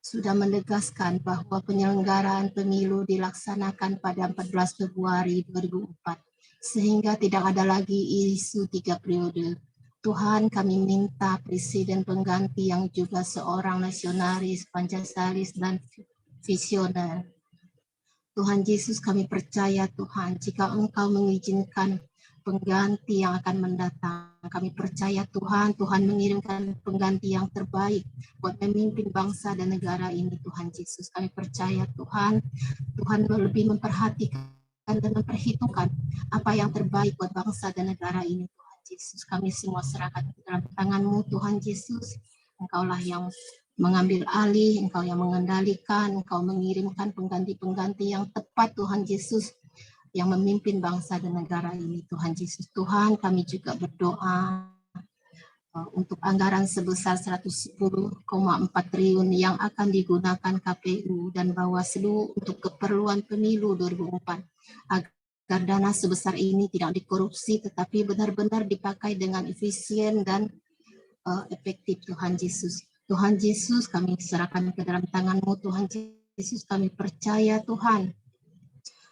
[SPEAKER 3] sudah menegaskan bahwa penyelenggaraan pemilu dilaksanakan pada 14 Februari 2004, sehingga tidak ada lagi isu 3 periode. Tuhan, kami minta Presiden pengganti yang juga seorang nasionalis, Pancasalis, dan visioner. Tuhan Yesus, kami percaya Tuhan, jika Engkau mengizinkan pengganti yang akan mendatang, kami percaya Tuhan, Tuhan mengirimkan pengganti yang terbaik buat memimpin bangsa dan negara ini Tuhan Yesus. Kami percaya Tuhan, Tuhan lebih memperhatikan dan memperhitungkan apa yang terbaik buat bangsa dan negara ini Tuhan Yesus. Kami semua serahkan ke dalam tangan-Mu Tuhan Yesus. Engkaulah yang mengambil alih, Engkau yang mengendalikan, Engkau mengirimkan pengganti-pengganti yang tepat Tuhan Yesus, yang memimpin bangsa dan negara ini Tuhan Yesus. Tuhan, kami juga berdoa untuk anggaran sebesar 110,4 triliun yang akan digunakan KPU dan Bawaslu untuk keperluan pemilu 2004, agar dana sebesar ini tidak dikorupsi tetapi benar-benar dipakai dengan efisien dan efektif Tuhan Yesus. Tuhan Yesus, kami serahkan ke dalam tangan-Mu Tuhan Yesus, kami percaya Tuhan,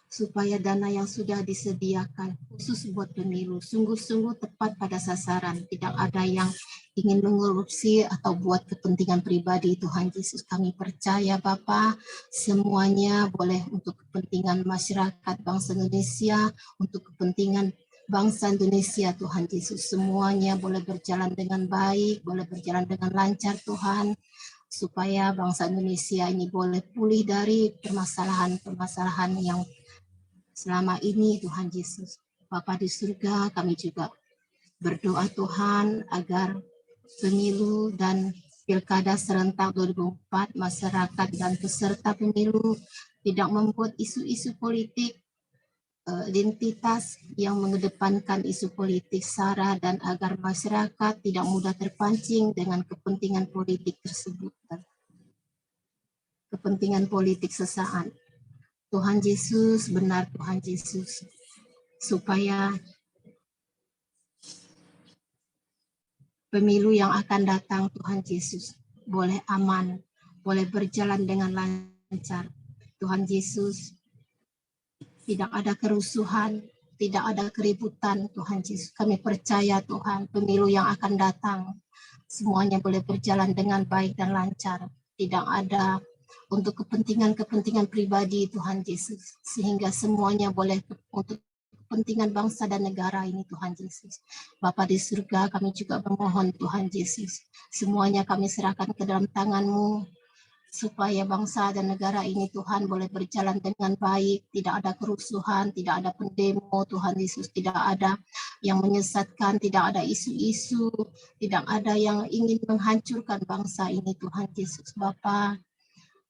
[SPEAKER 3] supaya dana yang sudah disediakan khusus buat pemilu sungguh-sungguh tepat pada sasaran, tidak ada yang ingin mengorupsi atau buat kepentingan pribadi Tuhan Yesus. Kami percaya Bapa, semuanya boleh untuk kepentingan masyarakat bangsa Indonesia, untuk kepentingan bangsa Indonesia Tuhan Yesus. Semuanya boleh berjalan dengan baik, boleh berjalan dengan lancar Tuhan, supaya bangsa Indonesia ini boleh pulih dari permasalahan-permasalahan yang selama ini Tuhan Yesus. Bapa di surga, kami juga berdoa Tuhan agar pemilu dan pilkada serentak 2004, masyarakat dan peserta pemilu tidak membuat isu-isu politik, identitas yang mengedepankan isu politik sara, dan agar masyarakat tidak mudah terpancing dengan kepentingan politik tersebut, kepentingan politik sesaat. Tuhan Yesus, benar Tuhan Yesus, supaya pemilu yang akan datang Tuhan Yesus boleh aman, boleh berjalan dengan lancar. Tuhan Yesus, tidak ada kerusuhan, tidak ada keributan Tuhan Yesus. Kami percaya Tuhan, pemilu yang akan datang semuanya boleh berjalan dengan baik dan lancar. Tidak ada untuk kepentingan-kepentingan pribadi Tuhan Yesus, sehingga semuanya boleh untuk kepentingan bangsa dan negara ini Tuhan Yesus. Bapa di surga, kami juga memohon Tuhan Yesus, semuanya kami serahkan ke dalam tangan-Mu, supaya bangsa dan negara ini Tuhan boleh berjalan dengan baik, tidak ada kerusuhan, tidak ada pendemo Tuhan Yesus, tidak ada yang menyesatkan, tidak ada isu-isu, tidak ada yang ingin menghancurkan bangsa ini Tuhan Yesus. Bapa,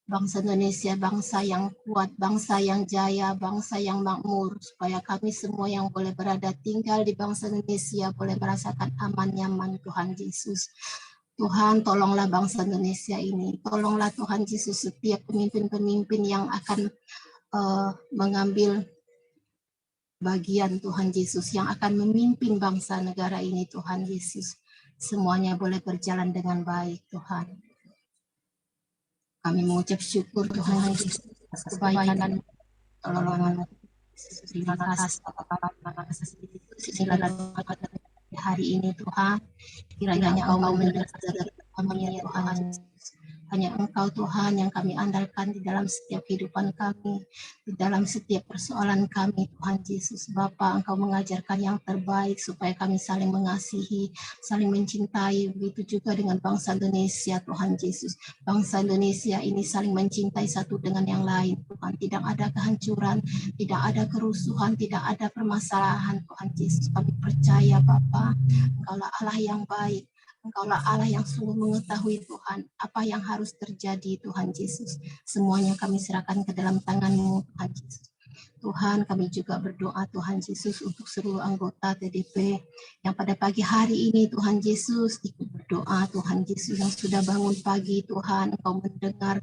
[SPEAKER 3] bangsa Indonesia, bangsa yang kuat, bangsa yang jaya, bangsa yang makmur, supaya kami semua yang boleh berada tinggal di bangsa Indonesia boleh merasakan aman, nyaman Tuhan Yesus. Tuhan, tolonglah bangsa Indonesia ini, tolonglah Tuhan Yesus setiap pemimpin-pemimpin yang akan mengambil bagian Tuhan Yesus, yang akan memimpin bangsa negara ini Tuhan Yesus. Semuanya boleh berjalan dengan baik Tuhan. Kami mengucap syukur Tuhan Yesus atas kebaikan dan pertolongan. Terima kasih Bapak, terima kasih hari ini Tuhan. Kiranya Engkau mendengar kami ya Tuhan. Hanya Engkau Tuhan yang kami andalkan di dalam setiap kehidupan kami, di dalam setiap persoalan kami Tuhan Yesus. Bapa, Engkau mengajarkan yang terbaik supaya kami saling mengasihi, saling mencintai. Begitu juga dengan bangsa Indonesia Tuhan Yesus. Bangsa Indonesia ini saling mencintai satu dengan yang lain Tuhan. Tidak ada kehancuran, tidak ada kerusuhan, tidak ada permasalahan Tuhan Yesus. Kami percaya Bapa, Engkaulah Allah yang baik. Engkaulah Allah yang sungguh mengetahui Tuhan apa yang harus terjadi Tuhan Yesus. Semuanya kami serahkan ke dalam tangan-Mu Tuhan Yesus. Tuhan, kami juga berdoa Tuhan Yesus untuk seluruh anggota TDP yang pada pagi hari ini Tuhan Yesus ikut berdoa Tuhan Yesus, yang sudah bangun pagi Tuhan. Engkau mendengar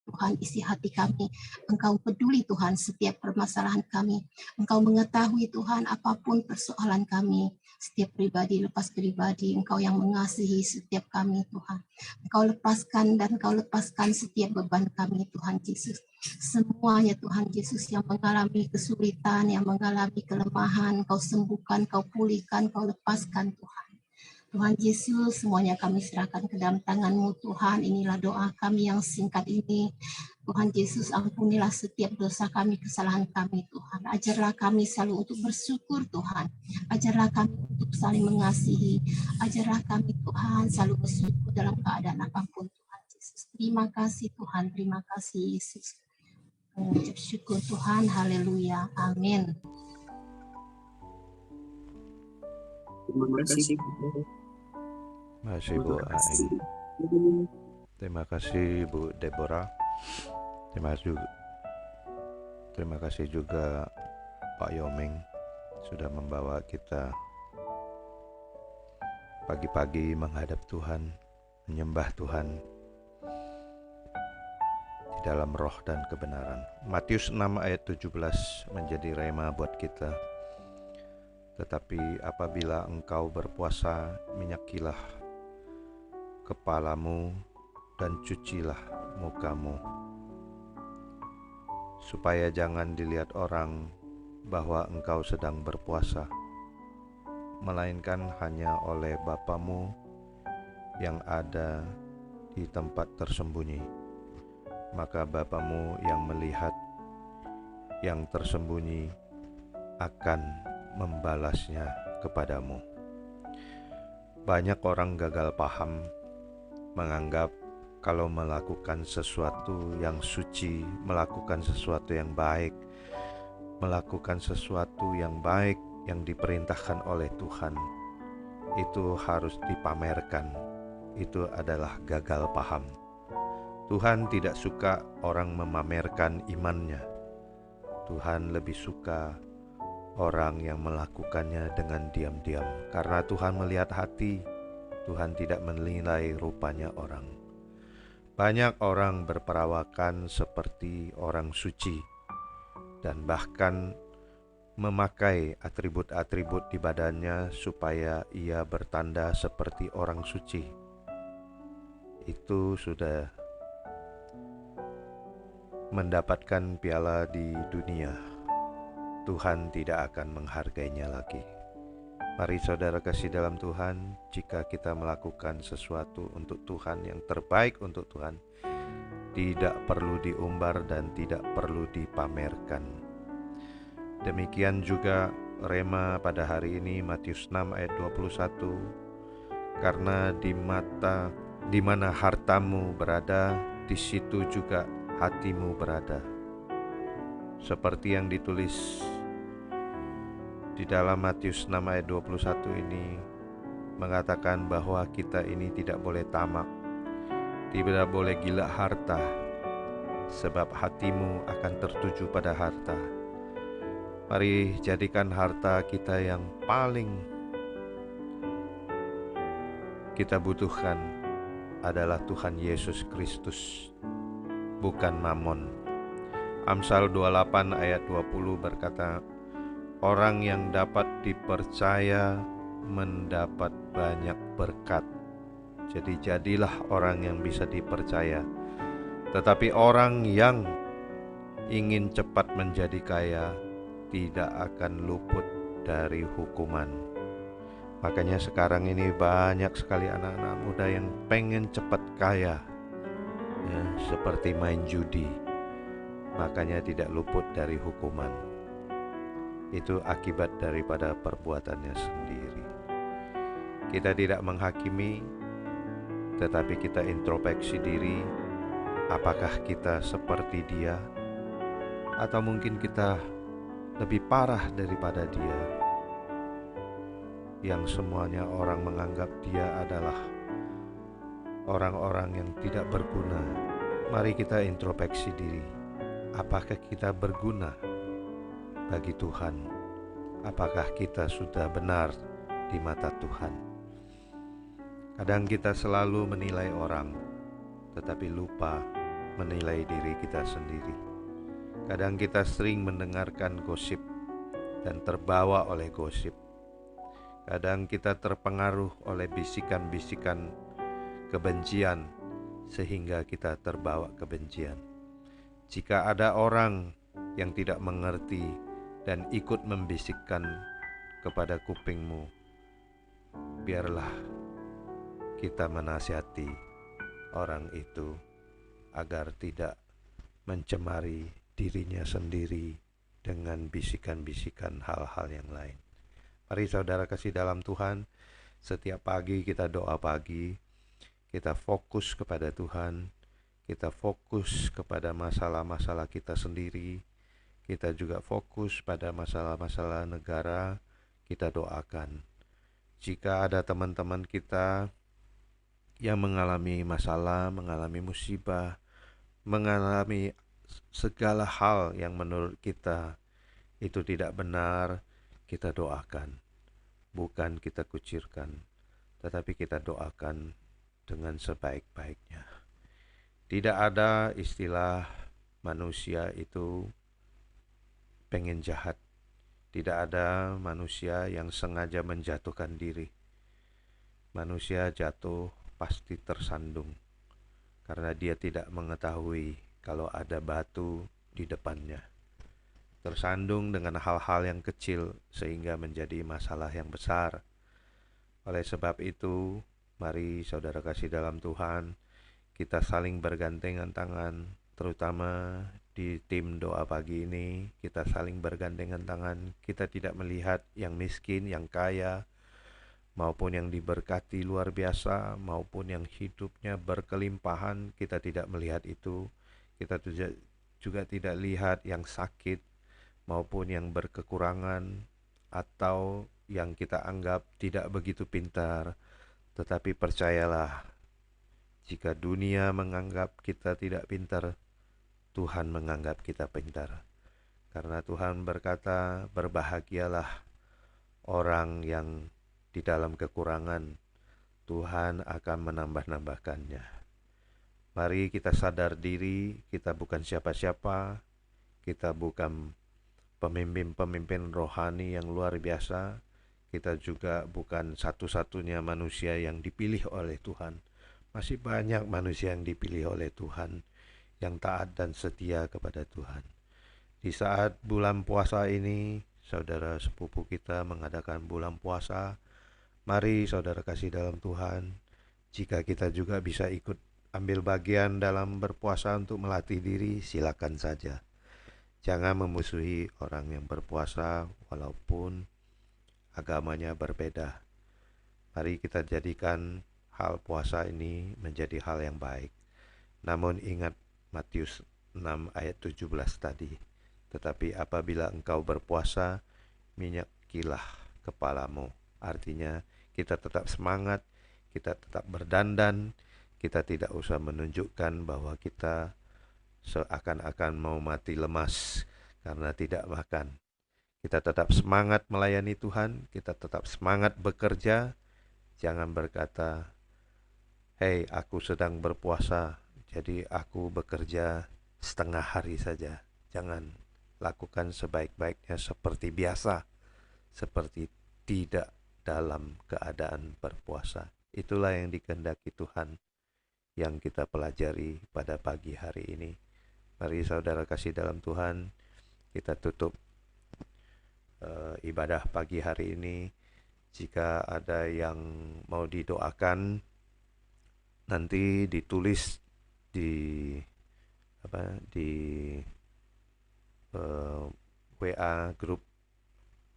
[SPEAKER 3] Tuhan isi hati kami, Engkau peduli Tuhan setiap permasalahan kami, Engkau mengetahui Tuhan apapun persoalan kami, setiap pribadi lepas pribadi, Engkau yang mengasihi setiap kami Tuhan. Engkau lepaskan dan Engkau lepaskan setiap beban kami Tuhan Yesus. Semuanya Tuhan Yesus yang mengalami kesulitan, yang mengalami kelemahan, Engkau sembuhkan, Engkau pulihkan, Engkau lepaskan Tuhan. Tuhan Yesus, semuanya kami serahkan ke dalam tangan-Mu Tuhan. Inilah doa kami yang singkat ini. Tuhan Yesus, ampunilah setiap dosa kami, kesalahan kami Tuhan. Ajarlah kami selalu untuk bersyukur Tuhan. Ajarlah kami untuk saling mengasihi. Ajarlah kami Tuhan selalu bersyukur dalam keadaan apapun Tuhan Yesus. Terima kasih Tuhan, terima kasih Yesus. Mengucap syukur Tuhan, haleluya, amin.
[SPEAKER 4] Terima kasih.
[SPEAKER 5] Masih Bu Aing.
[SPEAKER 4] Terima kasih Bu Deborah. Terima kasih juga Pak Yomeng sudah membawa kita pagi-pagi menghadap Tuhan, menyembah Tuhan di dalam roh dan kebenaran. Matius 6 ayat 17 menjadi rema buat kita. Tetapi apabila engkau berpuasa, minyakilah kepalamu dan cucilah mukamu, supaya jangan dilihat orang bahwa engkau sedang berpuasa, melainkan hanya oleh Bapamu yang ada di tempat tersembunyi. Maka Bapamu yang melihat yang tersembunyi akan membalasnya kepadamu. Banyak orang gagal paham, menganggap kalau melakukan sesuatu yang suci, melakukan sesuatu yang baik, melakukan sesuatu yang baik yang diperintahkan oleh Tuhan, itu harus dipamerkan. Itu adalah gagal paham. Tuhan tidak suka orang memamerkan imannya. Tuhan lebih suka orang yang melakukannya dengan diam-diam. Karena Tuhan melihat hati, Tuhan tidak menilai rupanya orang. Banyak orang berperawakan seperti orang suci dan bahkan memakai atribut-atribut di badannya supaya ia bertanda seperti orang suci. Itu sudah mendapatkan piala di dunia. Tuhan tidak akan menghargainya lagi. Mari saudara kasih dalam Tuhan, jika kita melakukan sesuatu untuk Tuhan yang terbaik untuk Tuhan, tidak perlu diumbar dan tidak perlu dipamerkan. Demikian juga rema pada hari ini, Matius 6 ayat 21. Karena di mana hartamu berada, di situ juga hatimu berada. Seperti yang ditulis di dalam Matius 6 ayat 21 ini mengatakan bahwa kita ini tidak boleh tamak, tidak boleh gila harta, sebab hatimu akan tertuju pada harta. Mari jadikan harta kita yang paling kita butuhkan adalah Tuhan Yesus Kristus, bukan mamon. Amsal 28 ayat 20 berkata, orang yang dapat dipercaya mendapat banyak berkat. Jadi jadilah orang yang bisa dipercaya. Tetapi orang yang ingin cepat menjadi kaya tidak akan luput dari hukuman. Makanya sekarang ini banyak sekali anak-anak muda yang pengen cepat kaya, ya, seperti main judi. Makanya tidak luput dari hukuman. Itu akibat daripada perbuatannya sendiri. Kita tidak menghakimi, tetapi kita introspeksi diri. Apakah kita seperti dia, atau mungkin kita lebih parah daripada dia, yang semuanya orang menganggap dia adalah orang-orang yang tidak berguna. Mari kita introspeksi diri. Apakah kita berguna bagi Tuhan? Apakah kita sudah benar di mata Tuhan? Kadang kita selalu menilai orang, tetapi lupa menilai diri kita sendiri. Kadang kita sering mendengarkan gosip dan terbawa oleh gosip. Kadang kita terpengaruh oleh bisikan-bisikan kebencian sehingga kita terbawa kebencian. Jika ada orang yang tidak mengerti dan ikut membisikkan kepada kupingmu, biarlah kita menasihati orang itu agar tidak mencemari dirinya sendiri dengan bisikan-bisikan hal-hal yang lain. Mari saudara kasih dalam Tuhan, setiap pagi kita doa pagi, kita fokus kepada Tuhan, kita fokus kepada masalah-masalah kita sendiri, kita juga fokus pada masalah-masalah negara, kita doakan. Jika ada teman-teman kita yang mengalami masalah, mengalami musibah, mengalami segala hal yang menurut kita itu tidak benar, kita doakan. Bukan kita kucirkan, tetapi kita doakan dengan sebaik-baiknya. Tidak ada istilah manusia itu pengen jahat. Tidak ada manusia yang sengaja menjatuhkan diri. Manusia jatuh pasti tersandung karena dia tidak mengetahui kalau ada batu di depannya. Tersandung dengan hal-hal yang kecil sehingga menjadi masalah yang besar. Oleh sebab itu, mari saudara kasih dalam Tuhan, kita saling bergandengan tangan, terutama di tim doa pagi ini, kita saling bergandengan tangan. Kita tidak melihat yang miskin, yang kaya, maupun yang diberkati luar biasa, maupun yang hidupnya berkelimpahan. Kita tidak melihat itu. Kita juga tidak lihat yang sakit, maupun yang berkekurangan, atau yang kita anggap tidak begitu pintar. Tetapi percayalah, jika dunia menganggap kita tidak pintar, Tuhan menganggap kita pintar. Karena Tuhan berkata, berbahagialah orang yang di dalam kekurangan, Tuhan akan menambah-nambahkannya. Mari kita sadar diri, kita bukan siapa-siapa, kita bukan pemimpin-pemimpin rohani yang luar biasa, kita juga bukan satu-satunya manusia yang dipilih oleh Tuhan. Masih banyak manusia yang dipilih oleh Tuhan, yang taat dan setia kepada Tuhan. Di saat bulan puasa ini, saudara sepupu kita mengadakan bulan puasa. Mari saudara kasih dalam Tuhan, jika kita juga bisa ikut ambil bagian dalam berpuasa untuk melatih diri, silakan saja. Jangan memusuhi orang yang berpuasa walaupun agamanya berbeda. Mari kita jadikan hal puasa ini menjadi hal yang baik. Namun ingat Matius 6 ayat 17 tadi. Tetapi apabila engkau berpuasa, minyakilah kepalamu. Artinya kita tetap semangat, kita tetap berdandan, kita tidak usah menunjukkan bahwa kita seakan-akan mau mati lemas karena tidak makan. Kita tetap semangat melayani Tuhan, kita tetap semangat bekerja. Jangan berkata, "Hei, aku sedang berpuasa, jadi aku bekerja setengah hari saja." Jangan, lakukan sebaik-baiknya seperti biasa, seperti tidak dalam keadaan berpuasa. Itulah yang dikehendaki Tuhan yang kita pelajari pada pagi hari ini. Mari saudara kasih dalam Tuhan, kita tutup ibadah pagi hari ini. Jika ada yang mau didoakan, nanti ditulis di WA grup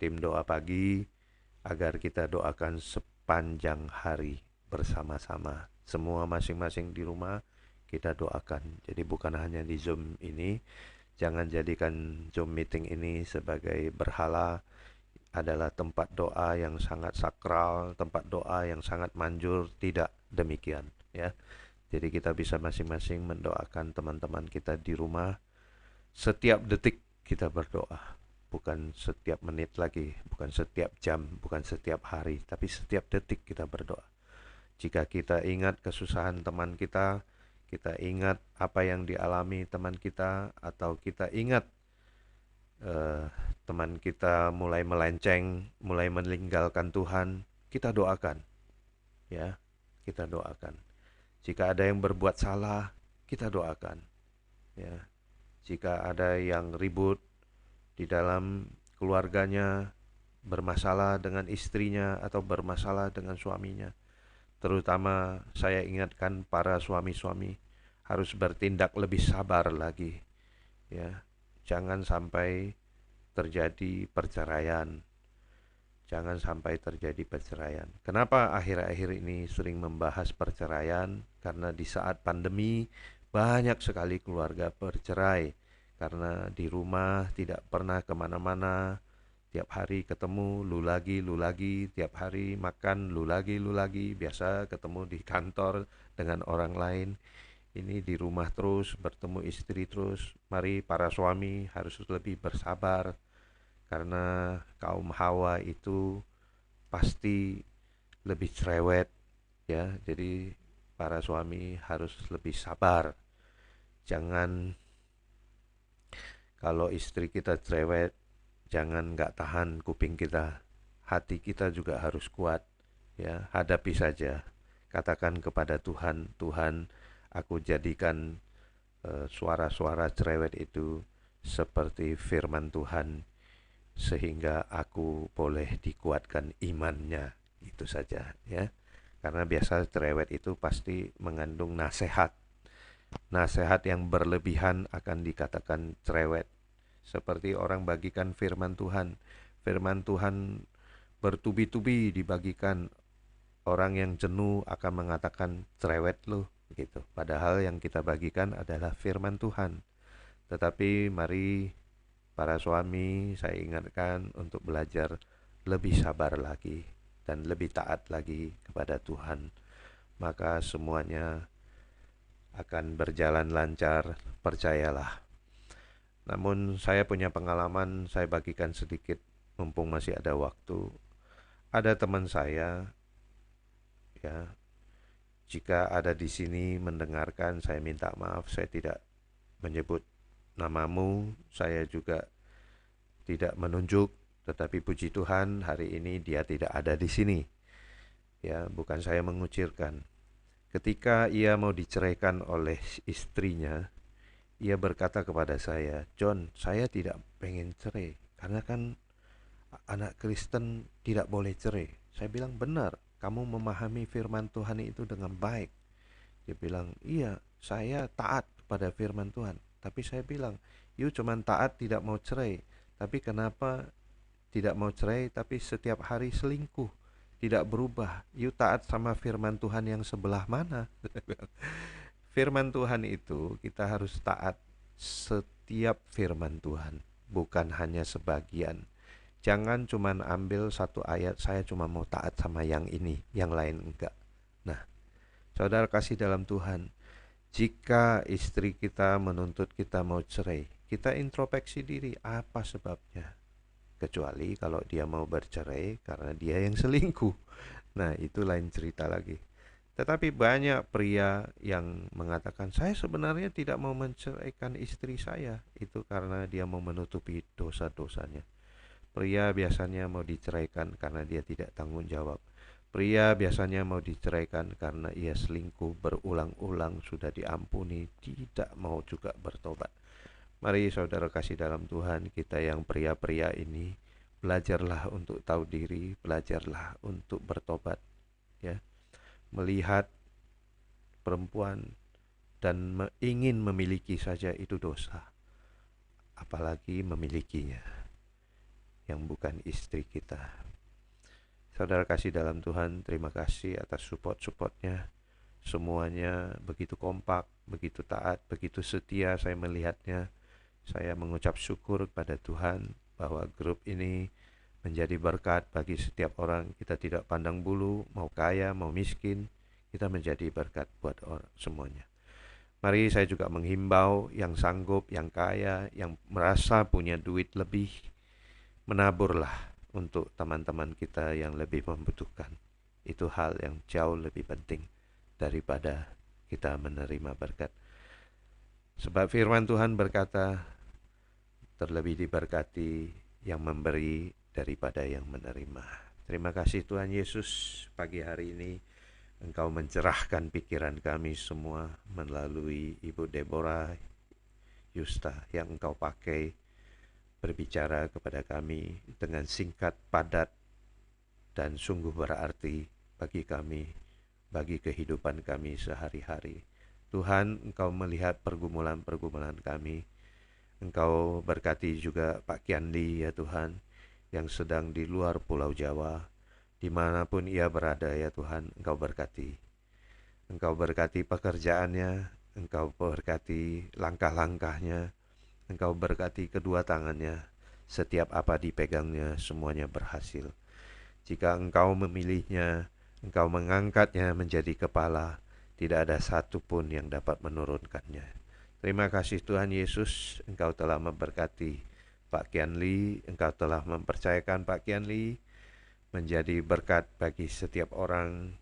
[SPEAKER 4] tim doa pagi agar kita doakan sepanjang hari bersama-sama. Semua masing-masing di rumah kita doakan. Jadi bukan hanya di Zoom ini. Jangan jadikan Zoom meeting ini sebagai berhala. Adalah tempat doa yang sangat sakral, tempat doa yang sangat manjur. Tidak demikian, ya. Jadi kita bisa masing-masing mendoakan teman-teman kita di rumah. Setiap detik kita berdoa, bukan setiap menit lagi, bukan setiap jam, bukan setiap hari, tapi setiap detik kita berdoa. Jika kita ingat kesusahan teman kita ingat apa yang dialami teman kita, atau kita ingat teman kita mulai melenceng, mulai meninggalkan Tuhan, kita doakan, ya, kita doakan. Jika ada yang berbuat salah, kita doakan, ya. Jika ada yang ribut di dalam keluarganya, bermasalah dengan istrinya atau bermasalah dengan suaminya, terutama saya ingatkan para suami-suami harus bertindak lebih sabar lagi, ya. Jangan sampai terjadi perceraian. Jangan sampai terjadi perceraian. Kenapa akhir-akhir ini sering membahas perceraian? Karena di saat pandemi banyak sekali keluarga bercerai karena di rumah tidak pernah kemana-mana, tiap hari ketemu, lu lagi, tiap hari makan, lu lagi, biasa ketemu di kantor dengan orang lain, ini di rumah terus, bertemu istri terus. Mari para suami harus lebih bersabar, karena kaum Hawa itu pasti lebih cerewet ya. Jadi para suami harus lebih sabar. Jangan kalau istri kita cerewet, jangan nggak tahan kuping kita. Hati kita juga harus kuat ya. Hadapi saja. Katakan kepada Tuhan, Tuhan, aku jadikan suara-suara cerewet itu seperti firman Tuhan, sehingga aku boleh dikuatkan imannya. Itu saja ya. Karena biasa cerewet itu pasti mengandung nasihat. Nasihat yang berlebihan akan dikatakan cerewet. Seperti orang bagikan firman Tuhan. Firman Tuhan bertubi-tubi dibagikan. Orang yang jenuh akan mengatakan cerewet loh gitu. Padahal yang kita bagikan adalah firman Tuhan. Tetapi mari para suami, saya ingatkan untuk belajar lebih sabar lagi dan lebih taat lagi kepada Tuhan. Maka semuanya akan berjalan lancar, percayalah. Namun saya punya pengalaman, saya bagikan sedikit mumpung masih ada waktu. Ada teman saya, ya, jika ada di sini mendengarkan, saya minta maaf, saya tidak menyebut namamu, saya juga tidak menunjuk, tetapi puji Tuhan hari ini dia tidak ada di sini. Ya, bukan saya mengucilkan. Ketika ia mau diceraikan oleh istrinya, ia berkata kepada saya, John, saya tidak pengen cerai, karena kan anak Kristen tidak boleh cerai. Saya bilang, benar, kamu memahami firman Tuhan itu dengan baik. Dia bilang, iya, saya taat pada firman Tuhan. Tapi saya bilang, you cuma taat tidak mau cerai. Tapi kenapa tidak mau cerai tapi setiap hari selingkuh? Tidak berubah. You taat sama firman Tuhan yang sebelah mana? Firman Tuhan itu kita harus taat setiap firman Tuhan, bukan hanya sebagian. Jangan cuma ambil satu ayat, saya cuma mau taat sama yang ini, yang lain enggak. Nah, saudara kasih dalam Tuhan, jika istri kita menuntut kita mau cerai, kita introspeksi diri, apa sebabnya? Kecuali kalau dia mau bercerai karena dia yang selingkuh. Nah, itu lain cerita lagi. Tetapi banyak pria yang mengatakan, saya sebenarnya tidak mau menceraikan istri saya, itu karena dia mau menutupi dosa-dosanya. Pria biasanya mau diceraikan karena dia tidak tanggung jawab. Pria biasanya mau diceraikan karena ia selingkuh berulang-ulang, sudah diampuni, tidak mau juga bertobat. Mari saudara kasih dalam Tuhan, kita yang pria-pria ini, belajarlah untuk tahu diri, belajarlah untuk bertobat, ya. Melihat perempuan dan ingin memiliki saja itu dosa, apalagi memilikinya yang bukan istri kita. Saudara kasih dalam Tuhan, terima kasih atas support-supportnya. Semuanya begitu kompak, begitu taat, begitu setia saya melihatnya. Saya mengucap syukur kepada Tuhan bahwa grup ini menjadi berkat bagi setiap orang. Kita tidak pandang bulu, mau kaya, mau miskin, kita menjadi berkat buat orang semuanya. Mari saya juga menghimbau yang sanggup, yang kaya, yang merasa punya duit lebih, menaburlah untuk teman-teman kita yang lebih membutuhkan. Itu hal yang jauh lebih penting daripada kita menerima berkat. Sebab firman Tuhan berkata, terlebih diberkati yang memberi daripada yang menerima. Terima kasih Tuhan Yesus, pagi hari ini Engkau mencerahkan pikiran kami semua melalui Ibu Deborah Yusta yang Engkau pakai berbicara kepada kami dengan singkat, padat, dan sungguh berarti bagi kami, bagi kehidupan kami sehari-hari. Tuhan, Engkau melihat pergumulan-pergumulan kami. Engkau berkati juga Pak Kiandi ya Tuhan, yang sedang di luar Pulau Jawa, dimanapun ia berada ya Tuhan, Engkau berkati. Engkau berkati pekerjaannya, Engkau berkati langkah-langkahnya, Engkau berkati kedua tangannya, Setiap apa dipegangnya semuanya berhasil. Jika Engkau memilihnya, Engkau mengangkatnya menjadi kepala, tidak ada satupun yang dapat menurunkannya. Terima kasih Tuhan Yesus, Engkau telah memberkati Pak Kian Lee, Engkau telah mempercayakan Pak Kian Lee menjadi berkat bagi setiap orang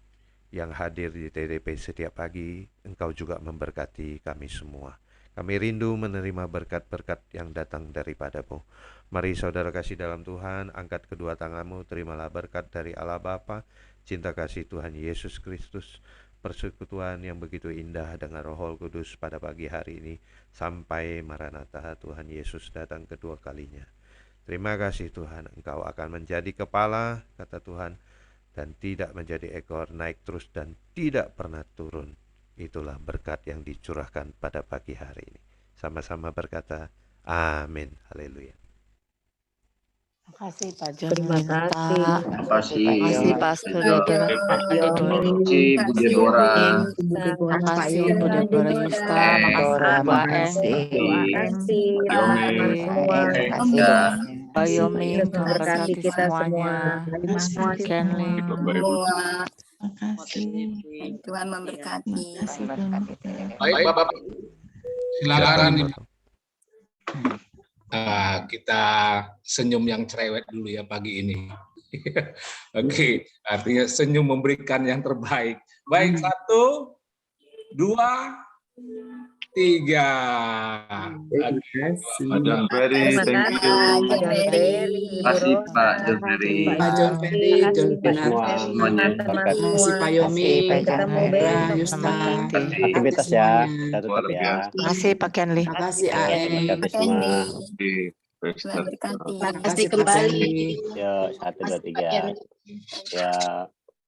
[SPEAKER 4] yang hadir di TDP setiap pagi. Engkau juga memberkati kami semua. Kami rindu menerima berkat-berkat yang datang daripada-Mu. Mari saudara kasih dalam Tuhan, angkat kedua tanganmu, terimalah berkat dari Allah Bapa, cinta kasih Tuhan Yesus Kristus, persekutuan yang begitu indah dengan Roh Kudus pada pagi hari ini, sampai Maranatha Tuhan Yesus datang kedua kalinya. Terima kasih Tuhan, Engkau akan menjadi kepala, kata Tuhan, dan tidak menjadi ekor, naik terus dan tidak pernah turun. Itulah berkat yang dicurahkan pada pagi hari ini. Sama-sama berkata, amin. Haleluya.
[SPEAKER 5] Terima kasih Pak John.
[SPEAKER 6] Terima kasih.
[SPEAKER 1] Terima kasih.
[SPEAKER 5] Terima kasih Pastor Deborah.
[SPEAKER 1] Terima kasih Bu Deborah.
[SPEAKER 5] Terima kasih Bu Deborah Yusta. Terima kasih Mbak En.
[SPEAKER 6] Terima kasih
[SPEAKER 5] Terima kasih
[SPEAKER 6] teman-teman semua.
[SPEAKER 1] Ya.
[SPEAKER 5] Pak Yomi.
[SPEAKER 6] Terus memberkati kita semua.
[SPEAKER 5] Terima kasih Kenli.
[SPEAKER 3] Semua
[SPEAKER 5] Terima kasih.
[SPEAKER 3] Tuhan memberkati.
[SPEAKER 7] Baik Bapak, silakan kita senyum yang cerewet dulu ya pagi ini. Oke, artinya senyum memberikan yang terbaik. Baik, 1, 2, 3.
[SPEAKER 1] Pak John Ferry, thank you. Terima kasih Pak John Ferry.
[SPEAKER 8] Pak John Ferry, John Pinata,
[SPEAKER 1] Semuanya.
[SPEAKER 8] terima kasih Pak Yomi,
[SPEAKER 6] Ketemu
[SPEAKER 8] Deborah,
[SPEAKER 6] besok.
[SPEAKER 8] Yusta,
[SPEAKER 9] Aktivitas ya,
[SPEAKER 8] semuanya.
[SPEAKER 9] tetap ya.
[SPEAKER 5] Terima kasih Pak Kenli.
[SPEAKER 8] Terima kasih AE.
[SPEAKER 9] Berkati semua.
[SPEAKER 3] Tuhan berkati.
[SPEAKER 8] Terima kasih kembali.
[SPEAKER 9] Yuk, 1, 2, 3. Ya.